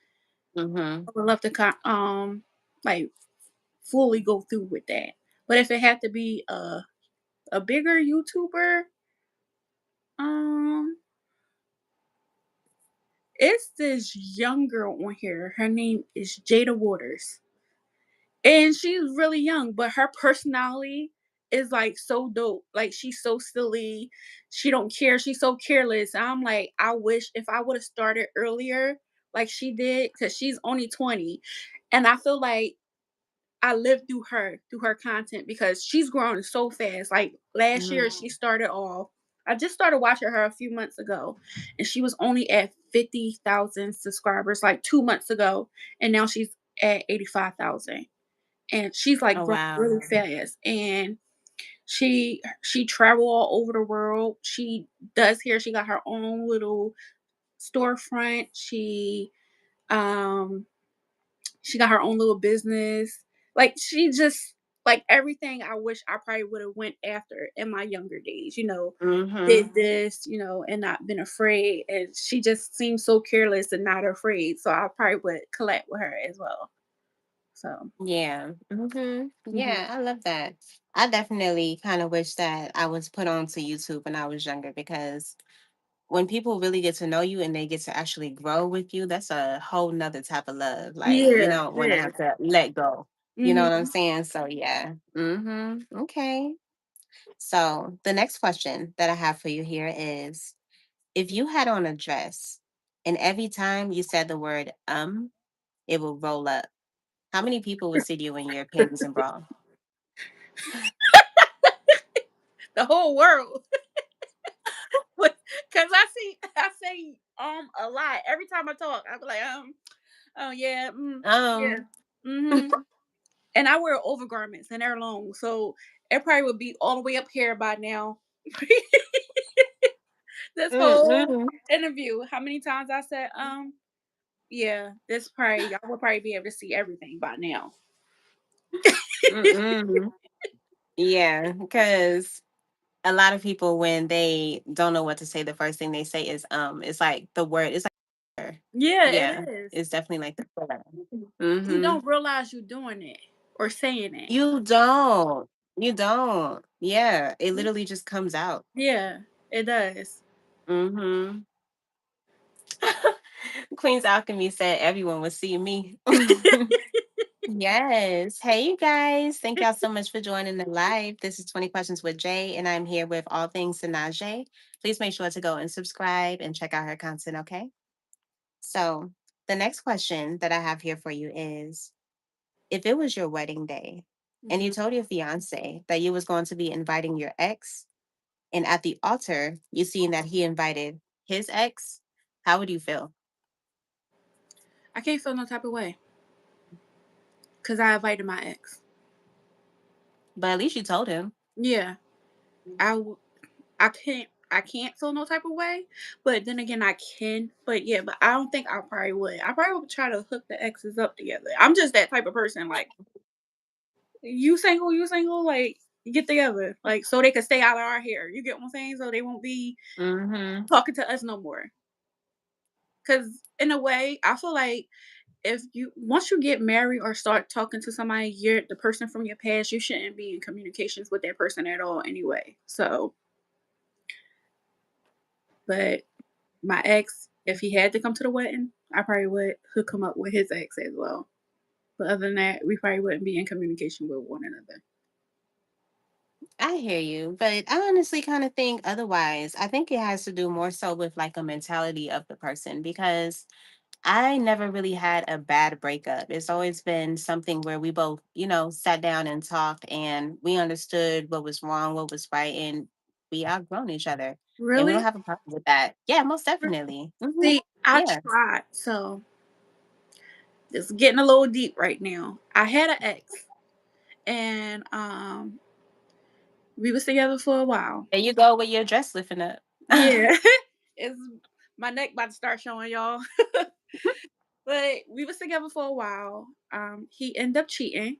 Hmm. I would love to like fully go through with that. But if it had to be a bigger YouTuber, um, it's this young girl on here. Her name is Jada Waters. And she's really young, but her personality is like so dope. Like she's so silly. She don't care. She's so careless. I'm like, I wish if I would have started earlier like she did, because she's only 20. And I feel like I lived through her content because she's grown so fast. Like last year, she Mm. started off. I just started watching her a few months ago, and she was only at 50,000 subscribers like 2 months ago, and now she's at 85,000. And she's like Oh, grown wow. really fast. And she travel all over the world. She does hair. She got her own little storefront. Um she got her own little business. Like, she just like, everything I wish I probably would've went after in my younger days, Mhm. did this, and not been afraid, and she just seems so careless and not afraid, so I probably would collab with her as well. So, Yeah. Mhm. mhm. Yeah, I love that. I definitely kind of wish that I was put onto YouTube when I was younger because when people really get to know you and they get to actually grow with you, that's a whole nother type of love. Like you Yeah, don't want to it have is. to let go. You know what I'm Mhm. saying? So yeah. Okay. So the next question that I have for you here is if you had on a dress and every time you said the word it will roll up. How many people would see you in your panties and bra? The whole world. Cause I say, a lot. Every time I talk, I be like, oh, yeah, yeah, Um, mhm." And I wear overgarments and they're long, so it probably would be all the way up here by now. This whole mm-mm, interview, how many times I said, yeah, this probably y'all will probably be able to see everything by now. mm-mm. Yeah, because a lot of people when they don't know what to say, the first thing they say is it's like the word it's like Yeah, it yeah, is. it's definitely like the You mm-hmm. don't realize you're doing it or saying it. You don't. You don't. Yeah, it literally just comes out. Yeah, it does. Mm-hmm. Queen's Alchemy said everyone would see me. Yes. Hey, you guys. Thank y'all so much for joining the live. This is 20 Questions with Jay, and I'm here with all things Sanaje. Please make sure to go and subscribe and check out her content, okay? So, the next question that I have here for you is if it was your wedding day and you Mhm. told your fiance that you was going to be inviting your ex, and at the altar, you seen that he invited his ex, how would you feel? I can't feel no type of way because I invited my ex. But at least you told him. Yeah, I w- I can't feel no type of way, but then again I can. But yeah, but I don't think I probably would. I probably would try to hook the exes up together. I'm just that type of person. Like, you single, like, get together, like, so they can stay out of our hair. You get what I'm saying? So they won't be Mm-hmm. talking to us no more. Cause in a way, I feel like if you once you get married or start talking to somebody, you're the person from your past, you shouldn't be in communications with that person at all anyway. So, but my ex, if he had to come to the wedding, I probably would hook him up with his ex as well. But other than that, we probably wouldn't be in communication with one another. I hear you, but I honestly kind of think otherwise. I think it has to do more so with like a mentality of the person because I never really had a bad breakup. It's always been something where we both, sat down and talked and we understood what was wrong, what was right, and we outgrown each other. And we don't Really? have a problem with that. Yeah, most definitely. See, I Yeah. tried. So it's getting a little deep right now. I had an ex, and we was together for a while. There you go with your dress lifting up. Yeah, it's my neck about to start showing y'all. But we was together for a while. He ended up cheating.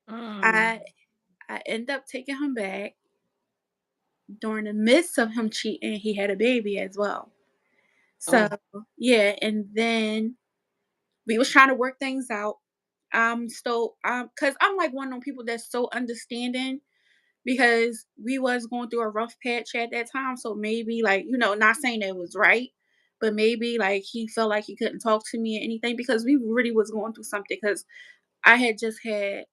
Mm. I I ended up taking him back. During the midst of him cheating, he had a baby as well. So Oh. yeah, and then we was trying to work things out. Still, cause I'm like one of them people that's so understanding because we was going through a rough patch at that time. So maybe like, not saying it was right, but maybe like he felt like he couldn't talk to me or anything because we really was going through something because I had just had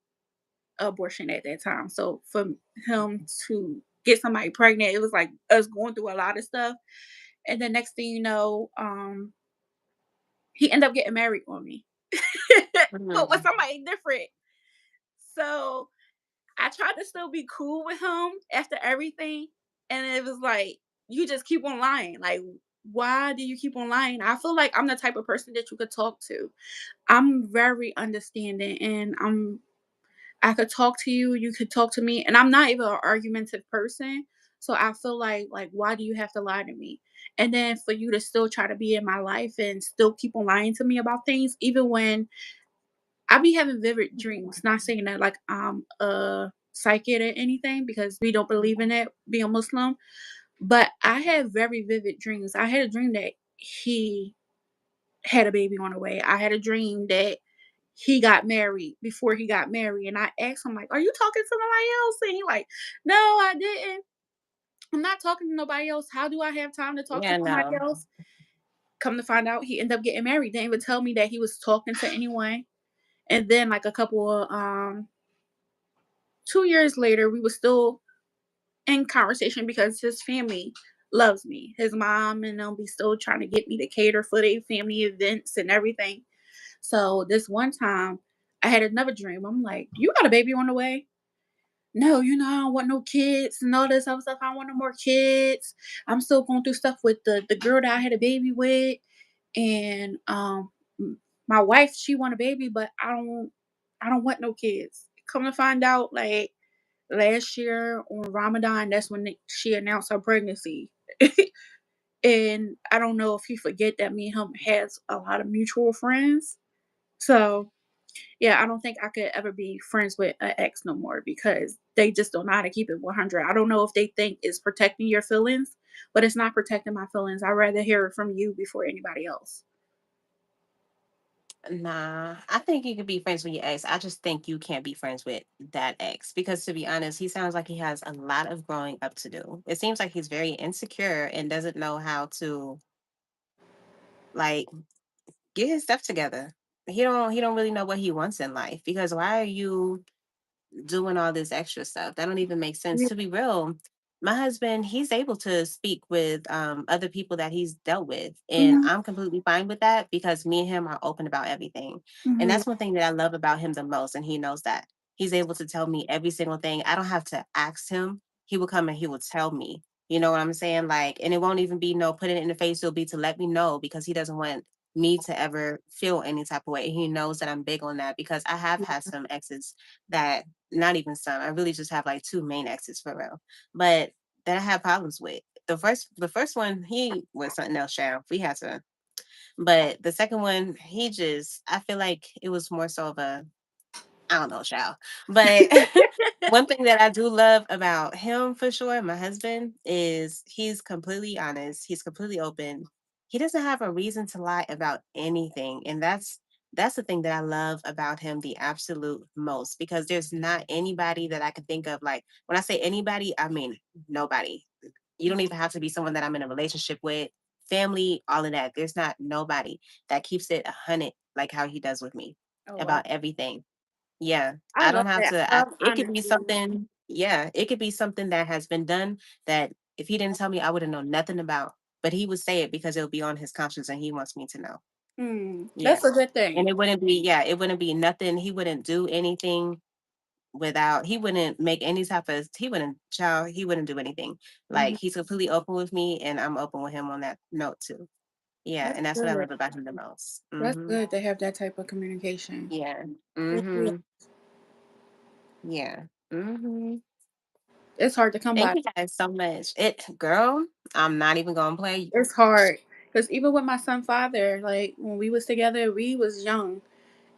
abortion at that time. So for him to get somebody pregnant, it was like us going through a lot of stuff. And the next thing you know, he ended up getting married on me, but with Mhm. somebody different. So I tried to still be cool with him after everything, and it was like, you just keep on lying. Like, why do you keep on lying? I feel like I'm the type of person that you could talk to. I'm very understanding, and I could talk to you, you could talk to me, and I'm not even an argumentative person. So I feel like why do you have to lie to me? And then for you to still try to be in my life and still keep on lying to me about things, even when I be having vivid dreams. Not saying that like I'm a psychic or anything because we don't believe in it being Muslim, but I had very vivid dreams. I had a dream that he had a baby on the way. I had a dream that he got married before he got married, and I asked him like, "Are you talking to somebody else?" And he like, "No, I didn't. I'm not talking to nobody else. How do I have time to talk to Yeah, somebody no. else?" Come to find out, he ended up getting married. Didn't even tell me that he was talking to anyone. And then like a couple of 2 years later, we were still in conversation because his family loves me. His mom and them be still trying to get me to cater for their family events and everything. So this one time, I had another dream. I'm like, "You got a baby on the way?" "No, I don't want no kids and all this other stuff. I don't want no more kids. I'm still going through stuff with the girl that I had a baby with, and my wife, she want a baby, but I don't want no kids." Come to find out, like last year on Ramadan, that's when she announced her pregnancy. And I don't know if he forget that me and him has a lot of mutual friends. So yeah, I don't think I could ever be friends with an ex no more because they just don't know how to keep it 100. I don't know if they think it's protecting your feelings, but it's not protecting my feelings. I'd rather hear it from you before anybody else. Nah, I think you could be friends with your ex. I just think you can't be friends with that ex because, to be honest, he sounds like he has a lot of growing up to do. It seems like he's very insecure and doesn't know how to like get his stuff together. He don't really know what he wants in life because why are you doing all this extra stuff? That don't even make sense. Yeah. To be real, my husband, he's able to speak with other people that he's dealt with. And Mhm, I'm completely fine with that because me and him are open about everything. And mhm, that's one thing that I love about him the most. And he knows that. He's able to tell me every single thing. I don't have to ask him. He will come and he will tell me. You know what I'm saying? Like, and it won't even be no put it in the face. It'll be to let me know because he doesn't want me to ever feel any type of way. He knows that I'm big on that because I have had some exes that not even some. I really just have like two main exes for real. But that I have problems with. The first one, he was something else, child. We had to. But the second one, he just I feel like it was more so of a I don't know, child. But one thing that I do love about him for sure, my husband, is he's completely honest. He's completely open. He doesn't have a reason to lie about anything. And that's the thing that I love about him the absolute most because there's not anybody that I could think of. Like when I say anybody, I mean nobody. You don't even have to be someone that I'm in a relationship with, family, all of that. There's not nobody that keeps it 100 like how he does with me oh, wow. about everything. Yeah, I I love don't have that. to I I love it could be honesty. something yeah, it could be something that has been done that if he didn't tell me, I wouldn't know nothing about, but he would say it because it'll be on his conscience and he wants me to know. Yeah. That's a good And thing. it wouldn't be nothing. He wouldn't do anything without he wouldn't make any type of he wouldn't do anything. Like Mhm. he's completely open with me and I'm open with him on that note too. Yeah, That's and that's what I good. love about him the most. That's Mhm. good to have that type of communication. Yeah. It really Mhm. Yeah. Mhm. it's hard to come Thank by. you guys so much. Girl, I'm not even gonna play. It's hard because even with my son father, like, when we was together, we was young,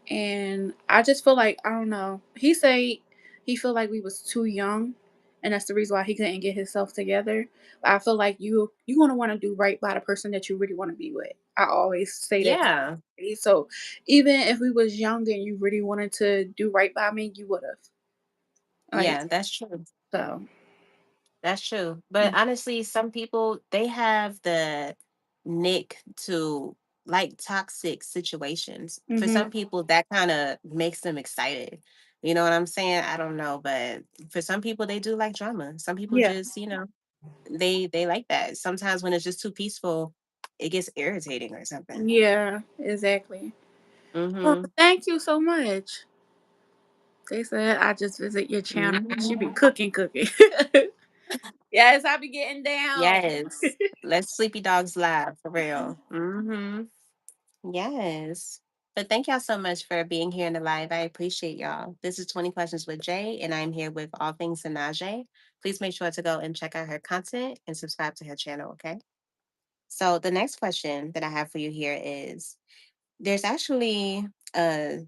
and I just feel like I don't know, he say he feel like we was too young, and that's the reason why he couldn't get himself together, but I feel like you gonna wanna do right by the person that you really wanna be with. I always say that to Yeah, everybody, so even if we was young and you really wanted to do right by me, you would've, like, yeah, that's true. so. That's true. But honestly, some people they have the nick to like toxic situations. For Mhm. some people, that kind of makes them excited. You know what I'm saying? I don't know, but for some people, they do like drama. Some people Yeah. just, they like that. Sometimes when it's just too peaceful, it gets irritating or something. Yeah, exactly. Well, Mhm. thank you so much. They said I just visit your channel. She Mhm. be cooking, cooking. Yes, I be getting down. Yes. Let sleepy dogs laugh for real. Mhm. Yes. But thank y'all so much for being here in the live. I appreciate y'all. This is 20 Questions with Jay, and I'm here with All Things Sanaje. Please make sure to go and check out her content and subscribe to her channel, okay? So the next question that I have for you here is there's actually a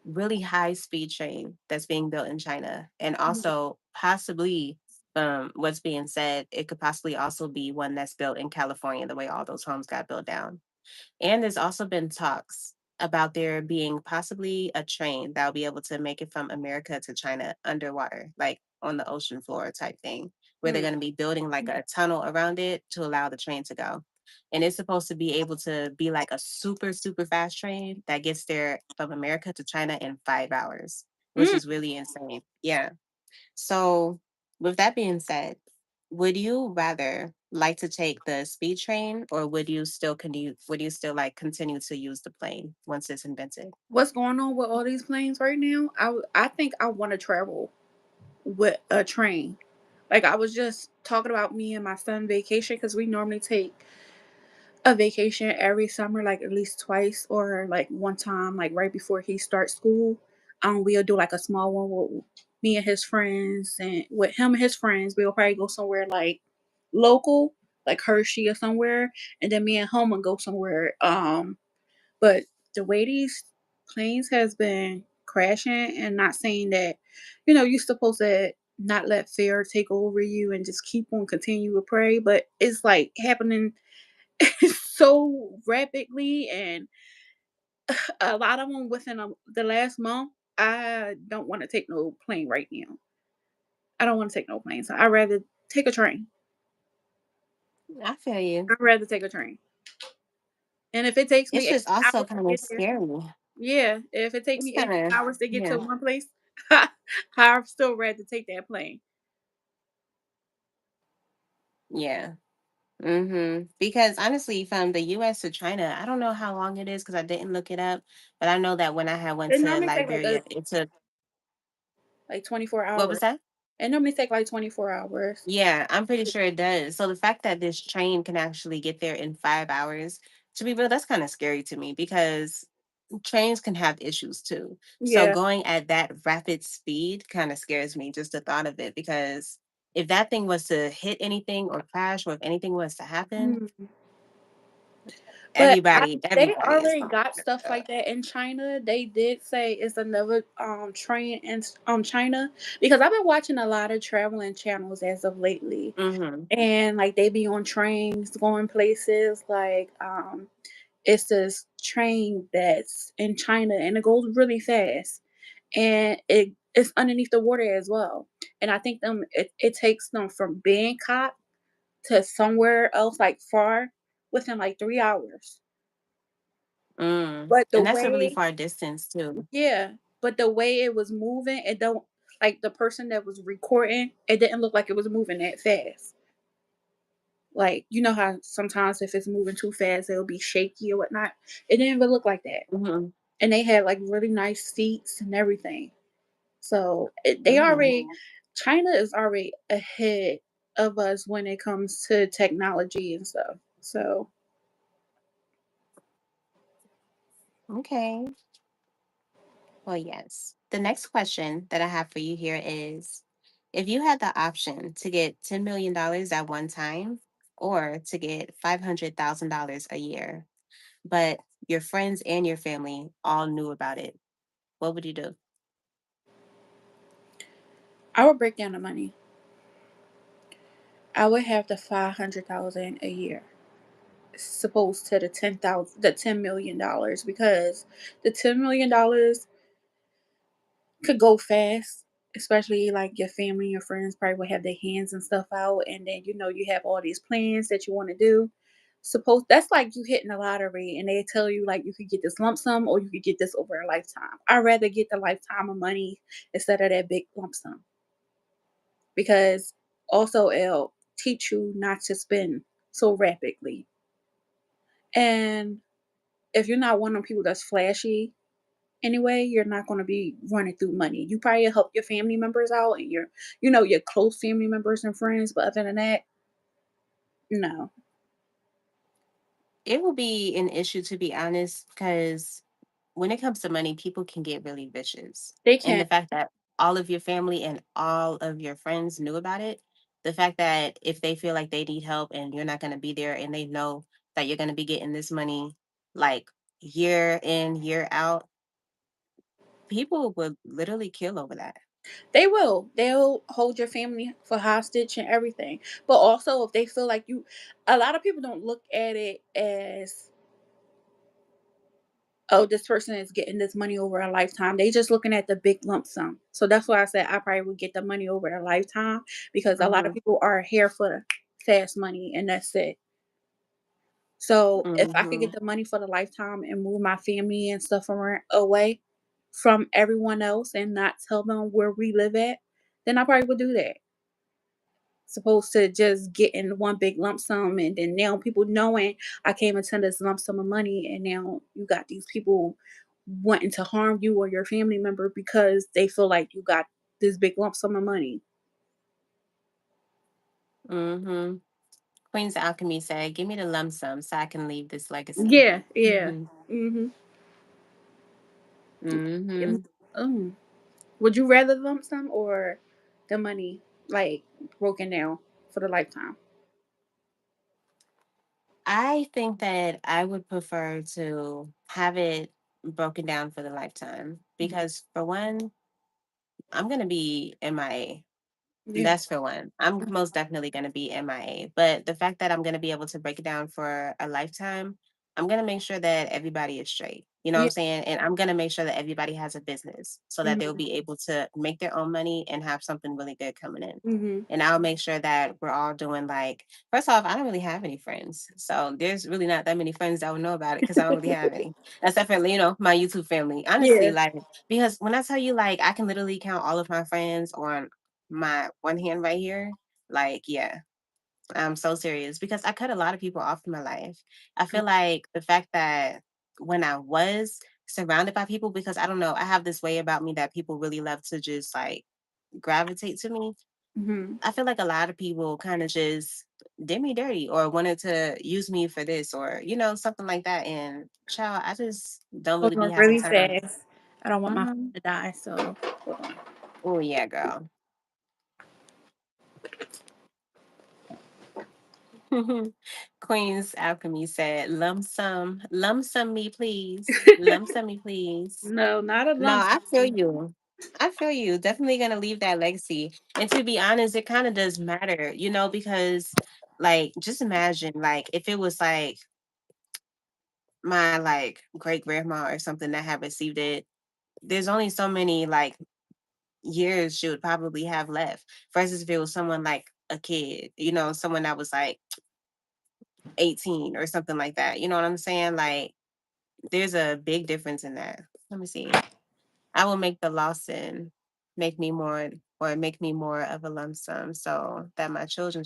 really high speed train that's being built in China, and also possibly what's being said, it could possibly also be one that's built in California, the way all those homes got built down. And there's also been talks about there being possibly a train that'll be able to make it from America to China underwater, like on the ocean floor type thing, where they're Mm, going to be building like a tunnel around it to allow the train to go. And it's supposed to be able to be like a super, super fast train that gets there from America to China in 5 hours, which mm. is really insane. Yeah. So, with that being said, would you rather like to take the speed train, or would you still like continue to use the plane once it's invented? What's going on with all these planes right now? I think I want to travel with a train. Like I was just talking about me and my son vacation because we normally take a vacation every summer, like at least twice or like one time, like right before he starts school. We'll do like a small one with me and his friends, and with him and his friends, we'll probably go somewhere like local, like Hershey or somewhere, and then me and him will go somewhere. But the way these planes has been crashing, and not saying that, you're supposed to not let fear take over you and just keep on continue to pray, but it's like happening so rapidly, and a lot of them within the last month. I don't want to take no plane right now. I don't want to take no plane, so I'd rather take a train. I feel you. I'd rather take a train, and if it takes It's me 18 just also hours to kind of get there, scary. yeah. If it take It's me kind 18 of, hours to get to yeah. one place, I'd still rather take that plane. Yeah. Because honestly, from the US to China, I don't know how long it is because I didn't look it up, but I know that when I had went It to normally take Liberia, it took, 24 what was hours. that? It normally take like 24 hours. Yeah, I'm pretty sure it does. So the fact that this train can actually get there in 5 hours, to be real, that's kind of scary to me because trains can have issues too. So Yeah. going at that rapid speed kind of scares me, just the thought of it, because if that thing was to hit anything or crash, or if anything was to happen, Mm. But they everybody is already going got to stuff mess like that in China. They did say it's another train in China, because I've been watching a lot of traveling channels as of lately, up. and like they be on trains going places like it's this train that's in China, and it goes really fast, and it's underneath the water as well. And I think it takes them from Bangkok to somewhere else like far within like 3 hours. But the And that's a really way, far distance too. yeah, but the way it was moving, it don't, like the person that was recording, it didn't look like it was moving that fast. Like, you know how sometimes if it's moving too fast, it'll be shaky or whatnot. It didn't even look like that. Mhm, And they had like really nice seats and everything. So they mhm. already, China is already ahead of us when it comes to technology and stuff. So Okay. Well, yes. The next question that I have for you here is, if you had the option to get $10 million at one time, or to get $500,000 a year, but your friends and your family all knew about it, what would you do? I would break down the money. I would have the 500,000 a year, supposed to the $10 million, because the $10 million could go fast, especially like your family, your friends probably would have their hands and stuff out, and then you have all these plans that you want to do. Suppose that's like you hitting the lottery and they tell you like you could get this lump sum or you could get this over a lifetime. I'd rather get the lifetime of money instead of that big lump sum because also it'll teach you not to spend so rapidly. And if you're not one of them people that's flashy anyway, you're not going to be running through money. You probably help your family members out and your close family members and friends, but other than that, no. It will be an issue, to be honest, because when it comes to money, people can get really vicious. They And can't. the fact that all of your family and all of your friends knew about it, the fact that if they feel like they need help and you're not going to be there and they know that you're going to be getting this money like year in, year out, people would literally kill over that. They will. They'll hold your family for hostage and everything. But also, if they feel like a lot of people don't look at it as, oh, this person is getting this money over a lifetime. They just looking at the big lump sum. So that's why I said I probably would get the money over a lifetime because a lot of Hmm. people are here for the fast money and that's it. So if I could Hmm. get the money for the lifetime and move my family and stuff around away from everyone else and not tell them where we live at, then I probably would do that. Supposed to just getting one big lump sum and then now people knowing I came into this lump sum of money and now you got these people wanting to harm you or your family member because they feel like you got this big lump sum of money. Hmm. Queen's Alchemy said, "Give me the lump sum so I can leave this legacy." Yeah, yeah. Hmm. Mhm. Hmm. Mm. Would you rather the lump sum or the money like broken down for the lifetime? I think that I would prefer to have it broken down for the lifetime Mhm. because, for one, I'm going to be MIA. Yeah. That's for one. I'm most definitely going to be MIA. But the fact that I'm going to be able to break it down for a lifetime, I'm going to make sure that everybody is straight. You know what I'm Yeah. saying? And I'm going to make sure that everybody has a business so that they'll Mhm. be able to make their own money and have something really good coming in. Mhm. And I'll make sure that we're all doing like, first off, I don't really have any friends. So there's really not that many friends that would know about it because I don't really have any. Except for, my YouTube family. Honestly, Yeah. like, because when I tell you, like, I can literally count all of my friends on my one hand right here. Like, yeah, I'm so serious because I cut a lot of people off in my life. I feel like the fact that when I was surrounded by people, because I don't know, I have this way about me that people really love to just like gravitate to me. Mhm. I feel like a lot of people kind of just did me dirty or wanted to use me for this or, something like that. And child, I just don't Hold really be on having really time. fast. I don't want my phone Hmm. to die, so hold on. Oh, yeah, girl. Queen's Alchemy said, lump sum me, please. Lump sum me, please. No, not a No, lump I feel sum. you. I feel you. Definitely gonna leave that legacy. And to be honest, it kind of does matter, because like just imagine like if it was like my like great grandma or something that had received it, there's only so many like years she would probably have left. Versus if it was someone like a kid, someone that was like 18 or something like that. You know what I'm saying? Like there's a big difference in that. Let me see. I will make the Lawson make me more or make me more of a lump sum so that my children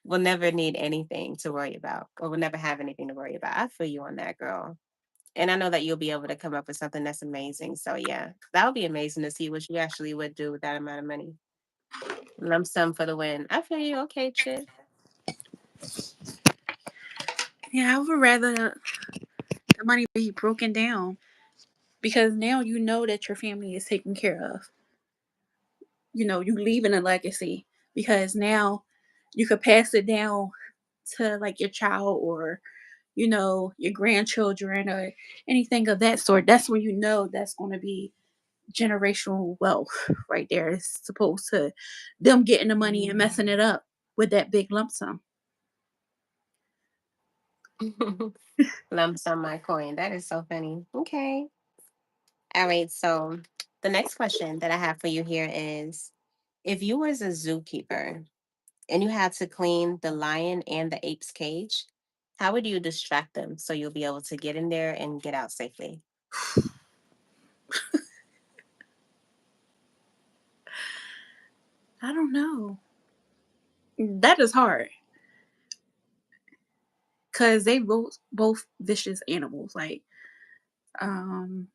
will never need anything to worry about or will never have anything to worry about. I feel you on that, girl. And I know that you'll be able to come up with something that's amazing. So yeah, that would be amazing to see what you actually would do with that amount of money. Lump sum for the win. I feel you. Okay, Chip. Yeah, I would rather the money be broken down because now you know that your family is taken care of. You leaving a legacy because now you could pass it down to like your child or your grandchildren or anything of that sort. That's when you know that's going to be generational wealth right there. It's supposed to them getting the money and messing it up with that big lump sum. Lump sum my coin. That is so funny. Okay. All right. So the next question that I have for you here is if you was a zookeeper and you had to clean the lion and the ape's cage, how would you distract them so you'll be able to get in there and get out safely? I don't know. That is hard because they both vicious animals. Like, um,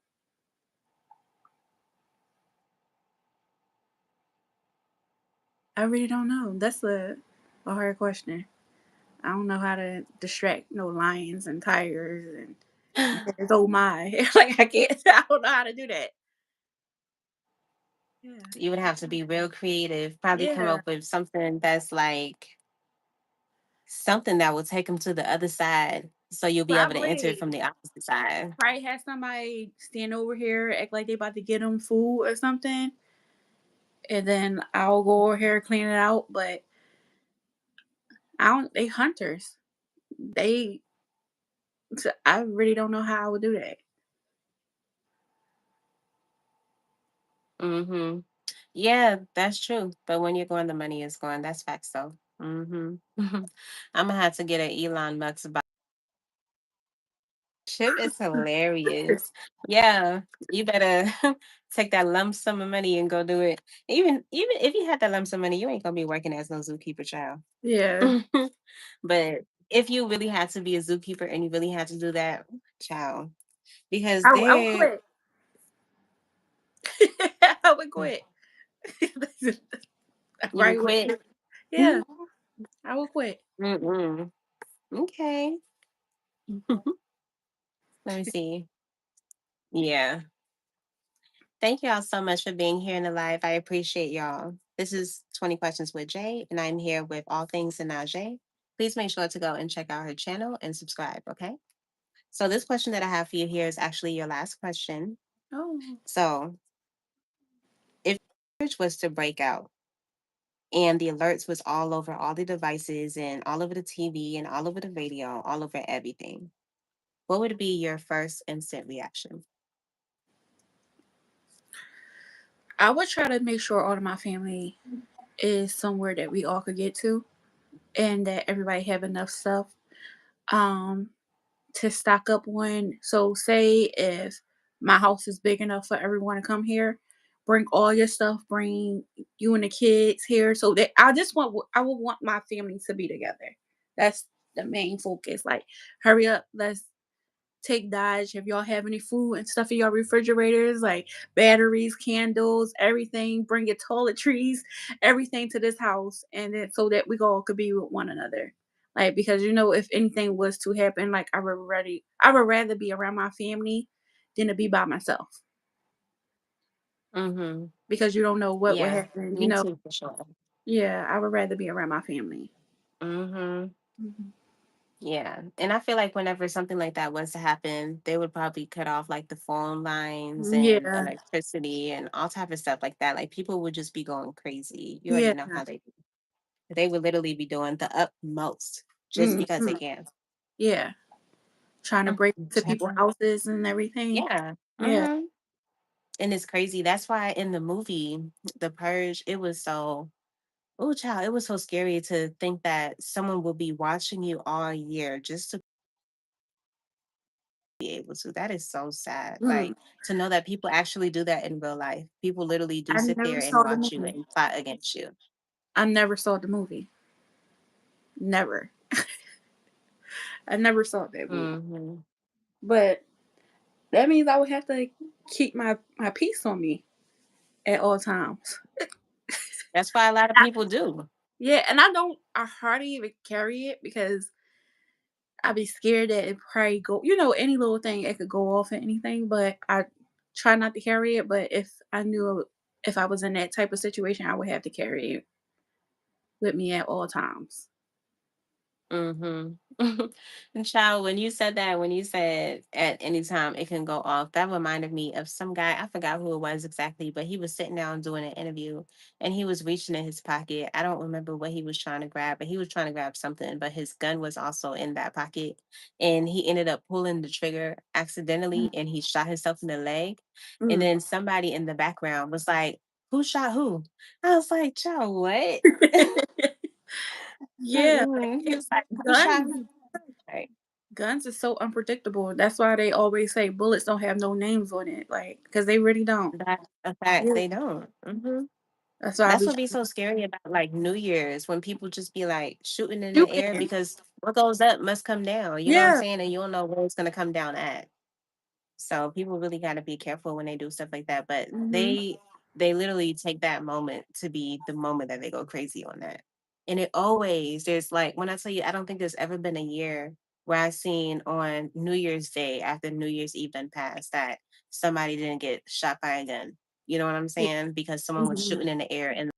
I really don't know. That's a hard question. I don't know how to distract no lions and tigers and bears. Oh my! Like I can't. I don't know how to do that. Yeah. You would have to be real creative, probably come Yeah. up with something that's like something that will take them to the other side so you'll be able to enter it Probably. from the opposite side. Probably have somebody stand over here, act like they about to get them food or something, and then I'll go over here clean it out. But I don't. They hunters. They. I really don't know how I would do that. Mhm. Yeah, that's true. But when you're going, the money is going. That's facts though. Mhm. Imma have to get an Elon Musk Chip is hilarious. Yeah, you better take that lump sum of money and go do it. Even if you had that lump sum of money, you ain't gonna be working as no zookeeper child. Yeah. But if you really had to be a zookeeper and you really had to do that, child, because I would they're quit. I would quit. you would Right. quit. Yeah. I would quit. Mm-mm. Okay. Let me see. Yeah. Thank y'all so much for being here in the live. I appreciate y'all. This is 20 Questions with Jay, and I'm here with All Things Jay. Please make sure to go and check out her channel and subscribe, okay? So, this question that I have for you here is actually your last question. Oh. So, if church was to break out and the alerts was all over all the devices and all over the TV and all over the radio, all over everything, what would be your first instant reaction? I would try to make sure all of my family is somewhere that we all could get to and that everybody have enough stuff um to stock up on. So say if my house is big enough for everyone to come here, bring all your stuff, bring you and the kids here so that I would want my family to be together. That's the main focus. Like hurry up, let's take Dodge. If y'all have any food and stuff in your refrigerators, like batteries, candles, everything, bring your toiletries, everything to this house, and then so that we all could be with one another. Like because if anything was to happen, like I would rather be around my family than to be by myself Mm-hmm. because you don't know what would Yeah, happen. me too, for sure. Yeah, I would rather be around my family. Mm-hmm. Mhm. Yeah, and I feel like whenever something like that was to happen, they would probably cut off like the phone lines and Yeah, electricity and all type of stuff like that. Like people would just be going crazy. You already yeah, know how they would literally be doing the utmost just because they mhm, can. yeah. Trying to Mm, break into people's Whichever. houses and everything. Yeah. Yeah. And it's crazy. That's why in the movie, The Purge, it was so oh child, it was so scary to think that someone will be watching you all year just to be able to. That is so sad. Mm. Like to know that people actually do that in real life. People literally do I sit never there and saw the watch you movie. and plot against you. I never saw the movie. Never. I never saw that movie. Hmm. But that means I would have to keep my peace on me at all times. That's why a lot of people do. Yeah, and I hardly even carry it because I'd be scared that it probably any little thing it could go off or anything, but I try not to carry it, but if I was in that type of situation, I would have to carry it with me at all times. Mhm. And child, when you said that, when you said at any time it can go off, that reminded me of some guy. I forgot who it was exactly, but he was sitting down doing an interview and he was reaching in his pocket. I don't remember what he was trying to grab, but he was trying to grab something, but his gun was also in that pocket. And he ended up pulling the trigger accidentally and he shot himself in the leg. And Mm. then somebody in the background was like, who shot who? I was like, child, what? Yeah, Mm-mm. He like, was like, "Who shot guns who?" Right. guns is so unpredictable. That's why they always say bullets don't have no names on it, like, because they really don't. That's a fact. Yeah. They don't. That's why I That's be what be so scary about like New Year's when people just be like shooting in the air shooting. because what goes up must come down. You know what I'm Yeah. saying? And you don't know where it's gonna come down at. So people really got to be careful when they do stuff like that. But Mhm. they literally take that moment to be the moment that they go crazy on that. And it always there's like when I tell you, I don't think there's ever been a year where I seen on New Year's Day after New Year's Eve done passed that somebody didn't get shot by a gun. You know what I'm Yeah. saying? Because someone was Mhm. shooting in the air and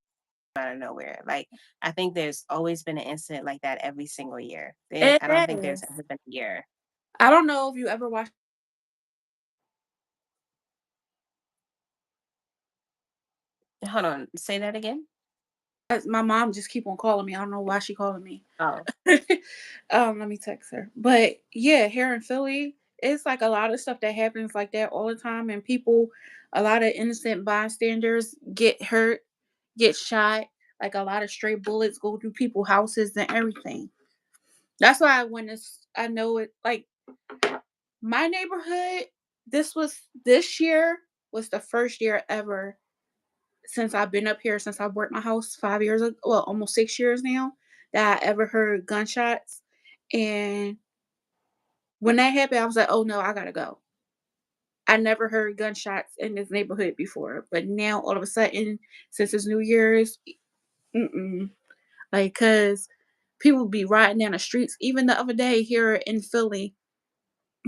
out of nowhere. Like I think there's always been an incident like that every single year. It I don't think there's is. ever been a year. I don't know if you ever watched. Hold on, say that again. My mom just keep on calling me. I don't know why she calling me. Oh. Let me text her. But yeah, here in Philly, it's like a lot of stuff that happens like that all the time, and people, a lot of innocent bystanders get hurt, get shot. Like a lot of stray bullets go through people's houses and everything. That's why when it's, I know it. Like my neighborhood, this year was the first year ever since I've been up here, since I bought my house 5 years ago, well, almost 6 years now, that I ever heard gunshots. And when that happened, I was like, "Oh no, I gotta go." I never heard gunshots in this neighborhood before, but now all of a sudden, since it's New Year's, mm-mm. Like, cause people be riding down the streets. Even the other day here in Philly,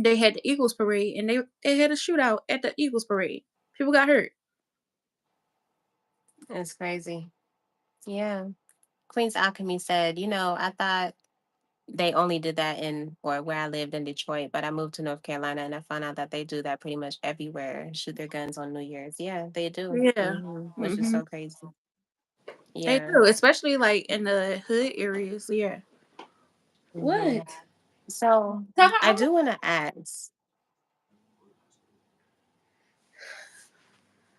they had the Eagles parade, and they had a shootout at the Eagles parade. People got hurt. It's crazy. Yeah. Queen's Alchemy said, I thought they only did that in or where I lived in Detroit, but I moved to North Carolina and I found out that they do that pretty much everywhere. Shoot their guns on New Year's. Yeah, they do. Yeah. Which is Hmm. so crazy. They Yeah. do, especially like in the hood areas. Yeah. hmm What? So Tell her I I'm. do want to ask.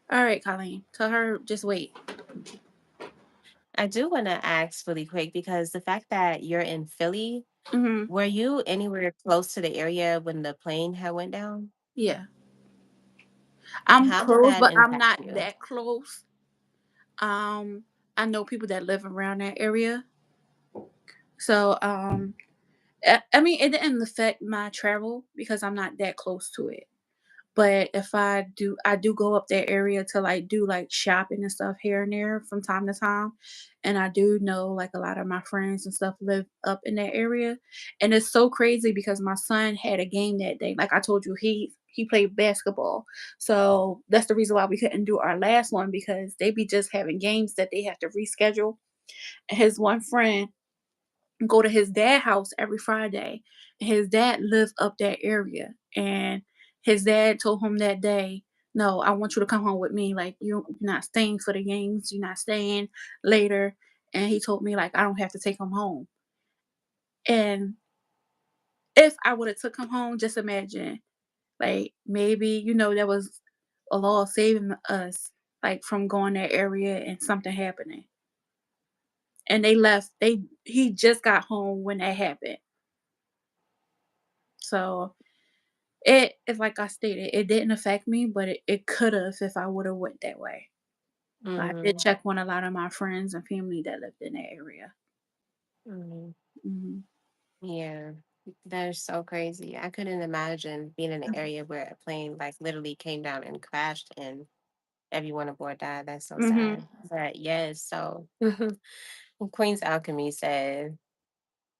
All right, Colleen. Tell her just wait. I do want to ask really quick because the fact that you're in Philly, Hmm. were you anywhere close to the area when the plane had went down? Yeah, I'm How did close, that but I'm impact not you? that close. Um, I know people that live around that area, so I mean, it didn't affect my travel because I'm not that close to it. But if I do go up that area to like do like shopping and stuff here and there from time to time. And I do know like a lot of my friends and stuff live up in that area. And it's so crazy because my son had a game that day. Like I told you, he played basketball. So that's the reason why we couldn't do our last one because they be just having games that they have to reschedule. And his one friend go to his dad house every Friday. His dad lived up that area, and his dad told him that day, "No, I want you to come home with me. Like you're not staying for the games. You're not staying later." And he told me like I don't have to take him home. And if I would have took him home, just imagine like maybe there was a law saving us like from going that area and something happening. And they left. He just got home when that happened. So it's like I stated, it didn't affect me, but it could've if I would've went that way. I did hmm check on a lot of my friends and family that lived in that area. hmm Mhm. Yeah, that is so crazy. I couldn't imagine being in an area where a plane like literally came down and crashed and everyone aboard died. That's so Mhm. sad. But yes, so Queen's Alchemy said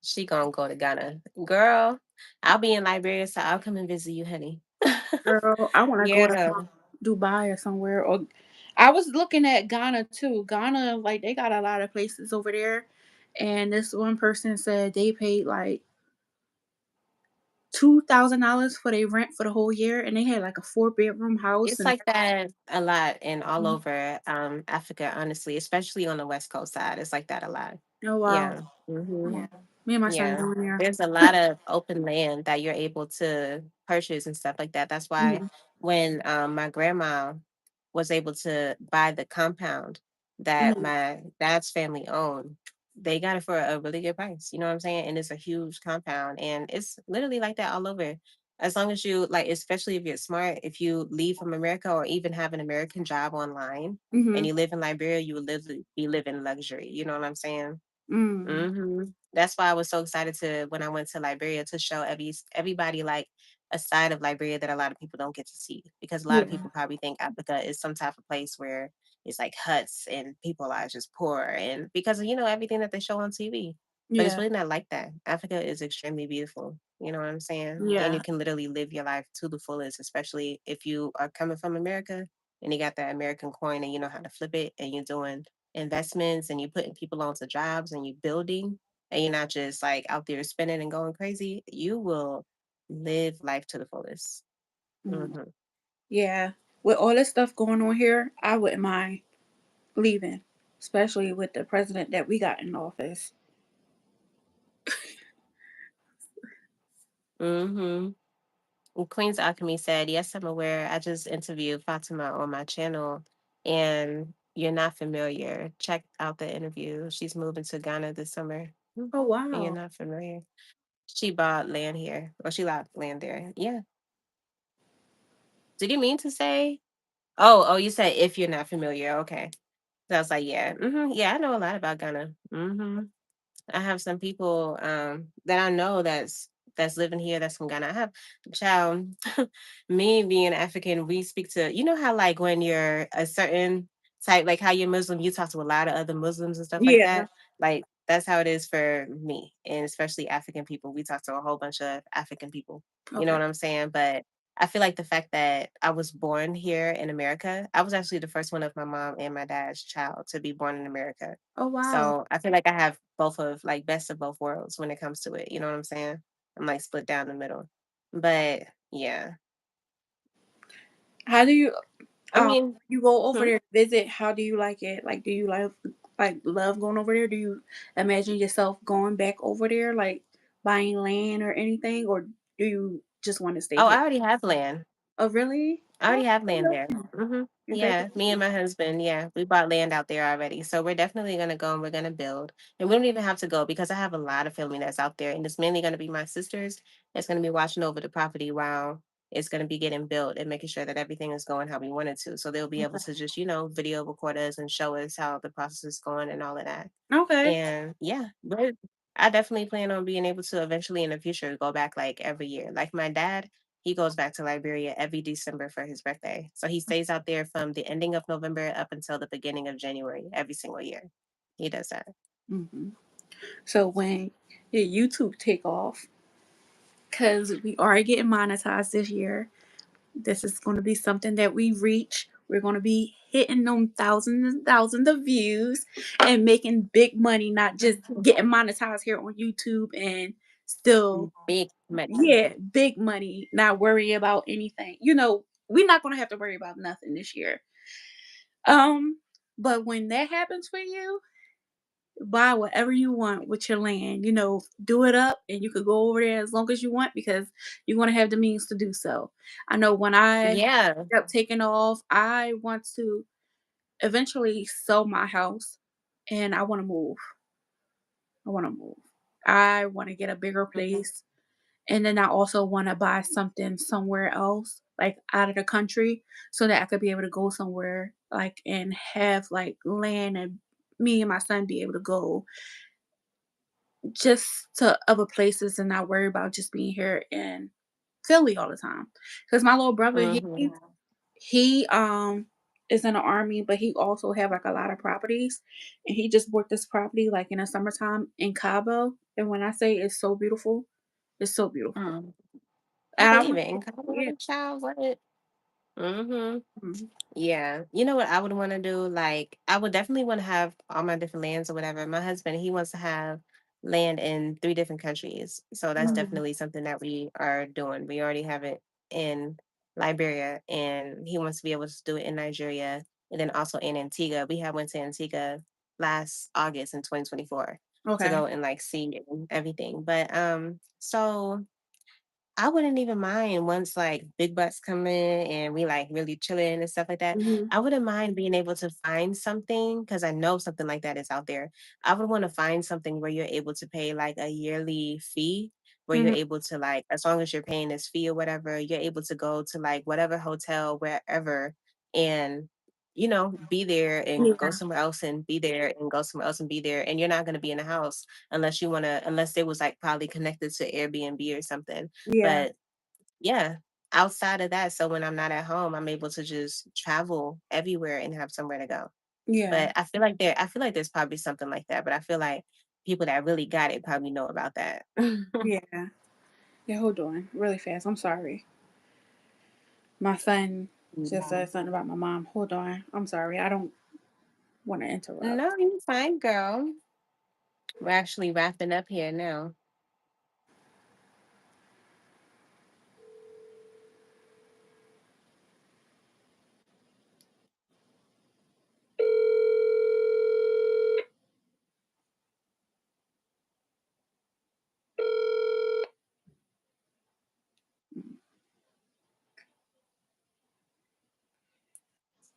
she gonna go to Ghana. Girl, I'll be in Liberia, so I'll come and visit you, honey. Girl, I wanna go to Yeah. Dubai or somewhere, or I was looking at Ghana too. Ghana, like, they got a lot of places over there, and this one person said they paid, like, $2,000 for their rent for the whole year, and they had, like, a four-bedroom house It's and like that a lot and all everything. over Africa, honestly, especially on the West Coast side. It's like that a lot. Oh, wow. Yeah. hmm Yeah. Me and my son Yeah. going there. There's a lot of open land that you're able to purchase and stuff like that. That's why Mhm. when my grandma was able to buy the compound that Mhm. my dad's family owned, they got it for a really good price, you know what I'm saying? And it's a huge compound and it's literally like that all over. As long as you like, especially if you're smart, if you leave from America or even have an American job online and Mhm. you live in Liberia, you would be living luxury. You know what I'm saying? Mm. Mhm. That's why I was so excited to when I went to Liberia to show everybody like a side of Liberia that a lot of people don't get to see because a lot of Yeah. people probably think Africa is some type of place where it's like huts and people are just poor and because of everything that they show on TV. But it's Yeah. really not like that. Africa is extremely beautiful. You know what I'm saying? And you Yeah. can literally live your life to the fullest, especially if you are coming from America and you got that American coin and you know how to flip it and you're doing investments and you're putting people onto jobs and you're building and you're not just like out there spending and going crazy, you will live life to the fullest. Mm. Hmm. Yeah. With all this stuff going on here, I wouldn't mind leaving, especially with the president that we got in office. Hmm. Queen's Alchemy said, "Yes, I'm aware. I just interviewed Fatima on my channel, and you're not familiar. Check out the interview. She's moving to Ghana this summer, Oh and you're wow. not familiar. She bought land here, or she bought land there. Yeah. Did you mean to say? Oh, you said if you're not familiar. Okay. So I was like, yeah, yeah, I know a lot about Ghana. I have some people that I know that's living here that's from Ghana. I have child me being African, we speak to how like when you're a certain type, like how you're Muslim, you talk to a lot of other Muslims and stuff like Yeah. that. Like that's how it is for me and especially African people. We talk to a whole bunch of African people. You know Okay. what I'm saying? But I feel like the fact that I was born here in America, I was actually the first one of my mom and my dad's child to be born in America. Oh wow. So I feel like I have both of like best of both worlds when it comes to it. You know what I'm saying? I'm like split down the middle. But yeah. How do you I mean, you go over hmm? there to visit? How do you like it? Like, do you love going over there? Do you imagine yourself going back over there, like buying land or anything, or do you just want to stay Oh, here? I already have land. Oh really? I Oh, already have land there. congratulations. Yeah, me and Congratulations. my husband, yeah, we bought land out there already. So we're definitely gonna go and we're gonna build. And we don't even have to go because I have a lot of family that's out there. And it's mainly gonna be my sisters that's gonna be watching over the property while it's gonna be getting built and making sure that everything is going how we want it to. So they'll be able Okay. to just, video record us and show us how the process is going and all of that. Okay. And yeah, but I definitely plan on being able to eventually in the future go back like every year. Like my dad, he goes back to Liberia every December for his birthday. So he stays out there from the ending of November up until the beginning of January every single year. He does that. Hmm. So when your YouTube take off, because we are getting monetized this year, this is going to be something that we reach. We're going to be hitting them thousands and thousands of views and making big money, not just getting monetized here on YouTube and still, Big money. yeah, big money, not worry about anything. We're not going to have to worry about nothing this year. Um, but when that happens for you, buy whatever you want with your land. Do it up and you could go over there as long as you want because you want to have the means to do so. I know when I Yeah. end up taking off, I want to eventually sell my house and I want to move. I want to move. I want to get a bigger place. And then I also want to buy something somewhere else, like out of the country, so that I could be able to go somewhere like and have like land and me and my son be able to go just to other places and not worry about just being here in Philly all the time. Because my little brother, Hmm. he is in the army, but he also have like a lot of properties, and he just bought this property like in the summertime in Cabo. And when I say it's so beautiful, it's so beautiful. Mm. I And I believe want, it. In yeah, Colorado, child, what? Hmm. mhm, Yeah. You know what I would want to do? Like, I would definitely want to have all my different lands or whatever. My husband, he wants to have land in 3 different countries. So that's mhm. definitely something that we are doing. We already have it in Liberia and he wants to be able to do it in Nigeria and then also in Antigua. We had went to Antigua last August in 2024 to Okay. go and like see and everything. But so I wouldn't even mind once like big butts come in and we like really chilling and stuff like that. Mhm. I wouldn't mind being able to find something because I know something like that is out there. I would want to find something where you're able to pay like a yearly fee, where you're Mhm. able to like, as long as you're paying this fee or whatever, you're able to go to like whatever hotel, wherever, and be there and go Yeah. somewhere else and be there and go somewhere else and be there. And you're not going to be in the house unless it was like probably connected to Airbnb or something. Yeah. But yeah, outside of that, so when I'm not at home, I'm able to just travel everywhere and have somewhere to go. Yeah. But I feel like there's probably something like that, but I feel like people that really got it probably know about that. Yeah. Yeah, hold on. Really fast. I'm sorry. My son just Mhm. said something about my mom. Hold on. I'm sorry. I don't want to interrupt. No, you're fine, girl. We're actually wrapping up here now.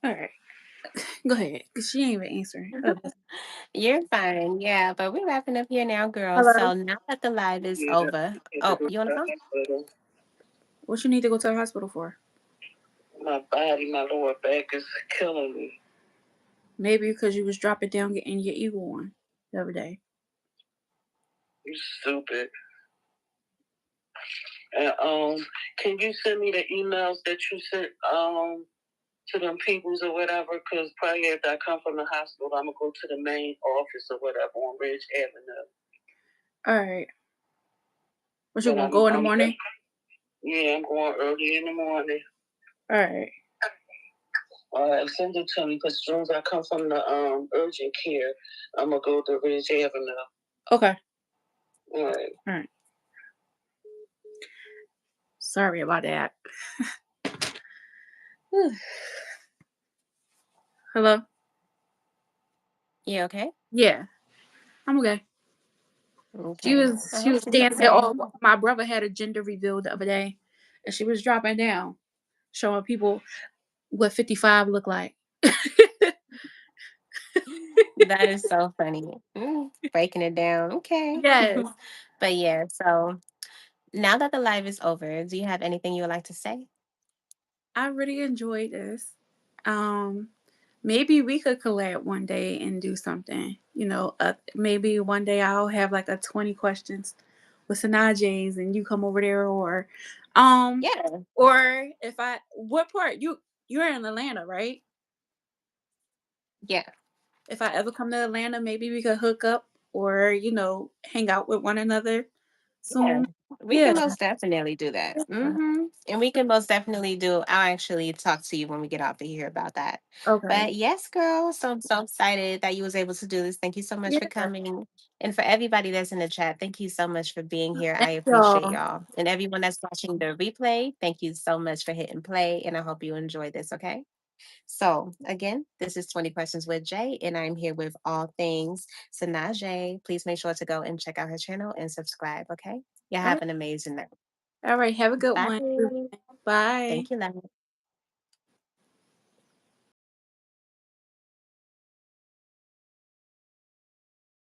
All right. Go ahead. 'Cause she ain't even answering. You're fine, yeah, but we're wrapping up here now, girl. Hello. So now that the live is Yeah, over, need to oh, go to you on the the phone? hospital. What you need to go to the hospital for? My body, my lower back is killing me. Maybe because you was dropping down getting your eagle on the other day. You stupid. And can you send me the emails that you sent to them peoples or whatever? Because probably after I come from the hospital, I'm gonna go to the main office or whatever on Ridge Avenue. All right. What you But gonna go in the I'm morning? yeah, I'm going early in the morning. All right. All right, send it to me because as soon as I come from the urgent care, I'm gonna go to Ridge Avenue. Okay. All right. All right. Sorry about that. Whew. Hello. You okay? Yeah, I'm okay. She Okay. was I she hope was you're dancing. okay. Oh, my brother had a gender reveal the other day, and she was dropping down, showing people what 55 look like. That is so funny. Breaking it down. Okay. Yes. But yeah, so now that the live is over, do you have anything you would like to say? I really enjoyed this. Um, maybe we could collab one day and do something. Maybe one day I'll have like a 20 questions with Sanajes and you come over there, um, Yeah. or if I what part you're in Atlanta, right? Yeah. If I ever come to Atlanta, maybe we could hook up or hang out with one another Yeah. soon. We Yeah. can most definitely do that. Yeah. And we can most definitely I'll actually talk to you when we get off of here about that. Okay. But yes, girl, so I'm so excited that you was able to do this. Thank you so much Yeah. for coming. And for everybody that's in the chat, thank you so much for being here. I Thank appreciate y'all. y'all. And everyone that's watching the replay, thank you so much for hitting play. And I hope you enjoy this, okay? So again, this is 20 Questions with Jay, and I'm here with all things Sanaje. Please make sure to go and check out her channel and subscribe, okay? You All have right. an amazing night. All right. Have a good Bye. one. Bye. Thank you, love.